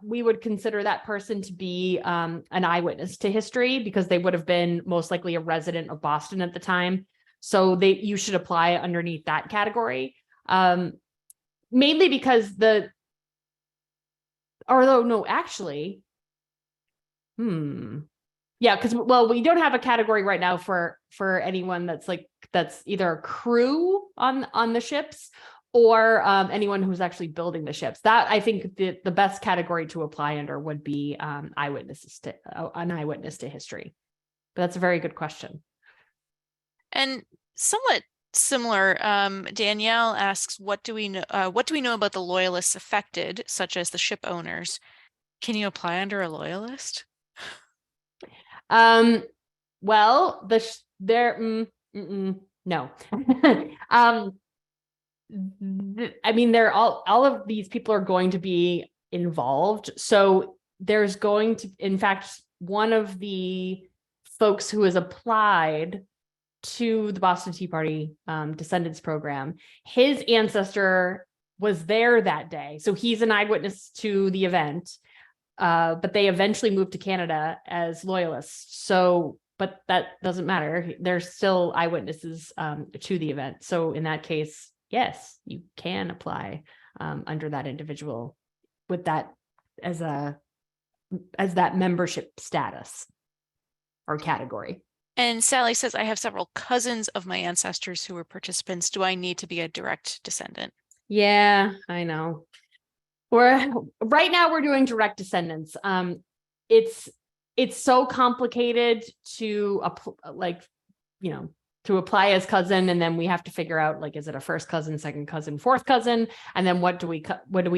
we would consider that person to be an eyewitness to history, because they would have been most likely a resident of Boston at the time. So you should apply underneath that category. Mainly because yeah, because we don't have a category right now for anyone that's either a crew on the ships or anyone who's actually building the ships. That, I think, the best category to apply under would be an eyewitness to history. But that's a very good question. And somewhat similar, Danielle asks, what do we know about the loyalists affected, such as the ship owners? Can you apply under a loyalist? Well, no. I mean, they're all of these people are going to be involved. So there's going to, in fact, one of the folks who has applied to the Boston Tea Party Descendants program, his ancestor was there that day. So he's an eyewitness to the event. But they eventually moved to Canada as loyalists. So, but that doesn't matter. They're still eyewitnesses to the event. So in that case, yes, you can apply under that individual with that as a that membership status or category. And Sally says, I have several cousins of my ancestors who were participants. Do I need to be a direct descendant? Yeah, I know. Right now we're doing direct descendants. It's so complicated to to apply as cousin, and then we have to figure out, like, is it a first cousin, second cousin, fourth cousin, and then what do we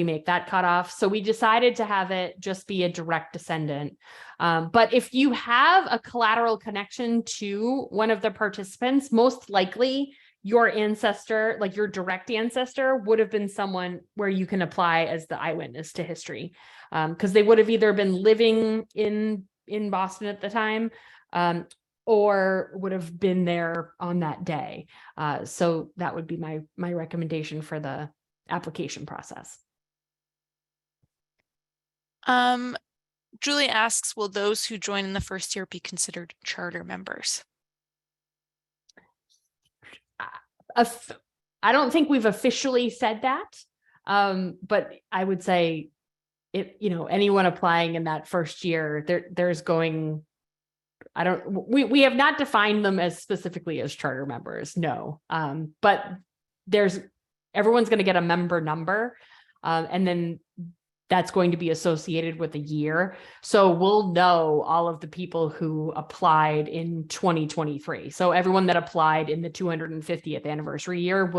make that cutoff? So we decided to have it just be a direct descendant. But if you have a collateral connection to one of the participants, most likely your ancestor, like your direct ancestor, would have been someone where you can apply as the eyewitness to history, because they would have either been living in Boston at the time, or would have been there on that day. So that would be my recommendation for the application process. Julie asks, will those who join in the first year be considered charter members? I don't think we've officially said that, but I would say anyone applying in that first year, there's going. We have not defined them as specifically as charter members, no. But everyone's going to get a member number, and then that's going to be associated with a year. So we'll know all of the people who applied in 2023. So everyone that applied in the 250th anniversary year,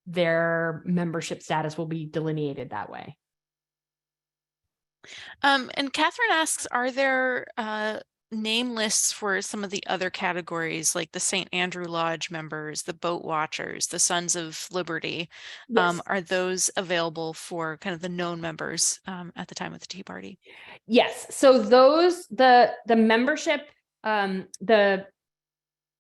their membership status will be delineated that way. And Catherine asks, are there name lists for some of the other categories, like the St. Andrew Lodge members, the boat watchers, the Sons of Liberty? Yes. Are those available for kind of the known members at the time of the Tea Party? Yes. So those, the membership, the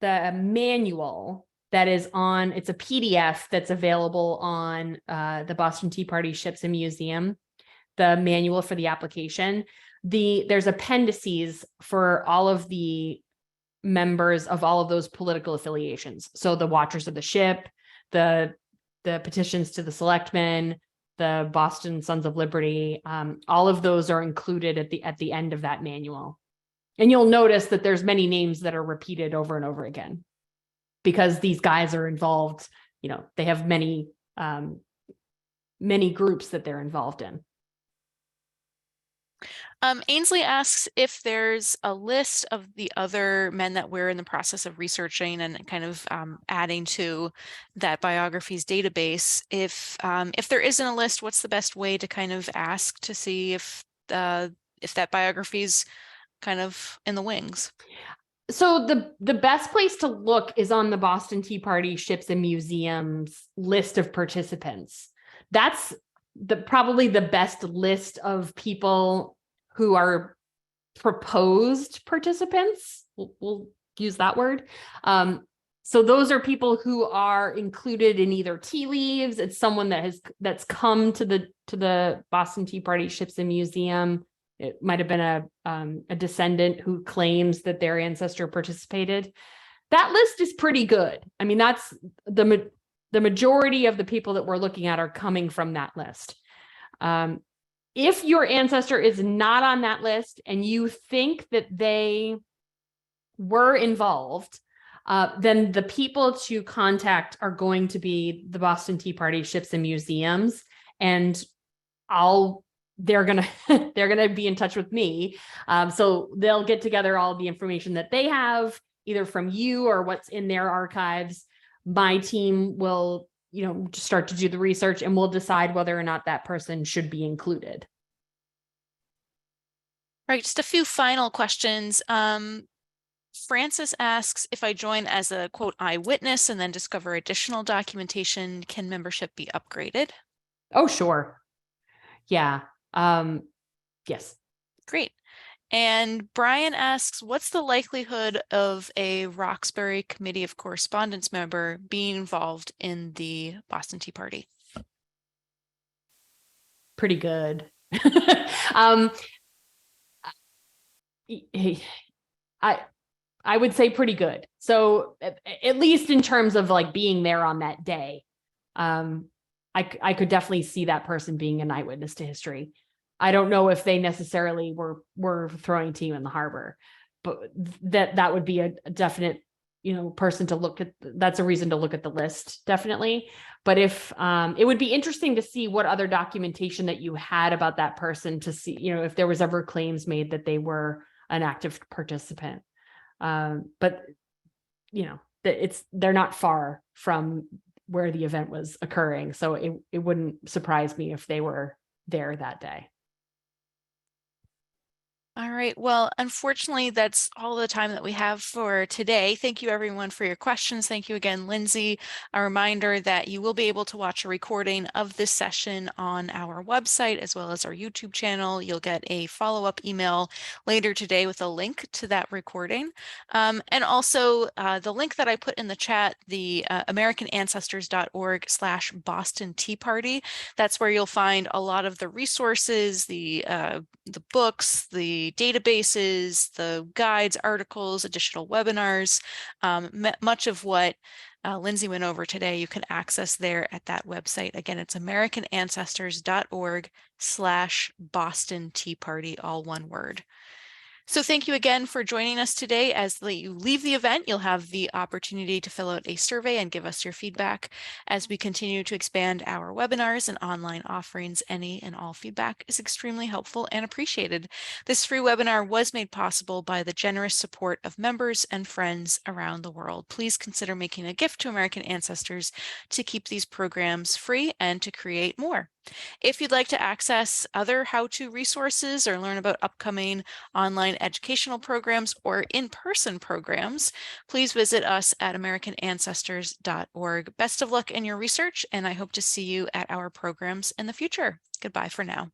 manual that is on, it's a PDF that's available on the Boston Tea Party Ships and Museum, the manual for the application. There's appendices for all of the members of all of those political affiliations. So the Watchers of the Ship, the petitions to the selectmen, the Boston Sons of Liberty, all of those are included at the end of that manual. And you'll notice that there's many names that are repeated over and over again, because these guys are involved, they have many groups that they're involved in. Ainsley asks if there's a list of the other men that we're in the process of researching and kind of adding to that biographies database. If there isn't a list, what's the best way to kind of ask to see if that biography's kind of in the wings? So the best place to look is on the Boston Tea Party Ships and Museums list of participants. That's probably the best list of people who are proposed participants. We'll use that word. So those are people who are included in either tea leaves. It's someone that's come to the Boston Tea Party Ships and Museum. It might have been a descendant who claims that their ancestor participated. That list is pretty good. I mean, that's the majority of the people that we're looking at are coming from that list. If your ancestor is not on that list and you think that they were involved, then the people to contact are going to be the Boston Tea Party Ships and Museums, and they're gonna be in touch with me. So they'll get together all the information that they have, either from you or what's in their archives. My team will start to do the research, and we'll decide whether or not that person should be included. All right, just a few final questions. Francis asks, if I join as a quote eyewitness and then discover additional documentation, can membership be upgraded? Oh, sure. Yeah. Yes. Great. And Brian asks, what's the likelihood of a Roxbury Committee of Correspondence member being involved in the Boston Tea Party? Pretty good. I would say pretty good. So at least in terms of like being there on that day, I could definitely see that person being an eyewitness to history. I don't know if they necessarily were throwing tea in the harbor, but that would be a definite, person to look at. That's a reason to look at the list, definitely. But if it would be interesting to see what other documentation that you had about that person, to see, if there was ever claims made that they were an active participant. But they're not far from where the event was occurring, so it wouldn't surprise me if they were there that day. All right. Well, unfortunately, that's all the time that we have for today. Thank you, everyone, for your questions. Thank you again, Lindsay. A reminder that you will be able to watch a recording of this session on our website as well as our YouTube channel. You'll get a follow-up email later today with a link to that recording. And also the link that I put in the chat, the americanancestors.org/Boston Tea Party. That's where you'll find a lot of the resources, the books, the databases, the guides, articles, additional webinars, much of what Lindsay went over today, you can access there at that website. Again, it's americanancestors.org/Boston Tea Party, all one word. So thank you again for joining us today. As you leave the event, you'll have the opportunity to fill out a survey and give us your feedback. As we continue to expand our webinars and online offerings, any and all feedback is extremely helpful and appreciated. This free webinar was made possible by the generous support of members and friends around the world. Please consider making a gift to American Ancestors to keep these programs free and to create more. If you'd like to access other how-to resources or learn about upcoming online educational programs or in-person programs, please visit us at americanancestors.org. Best of luck in your research, and I hope to see you at our programs in the future. Goodbye for now.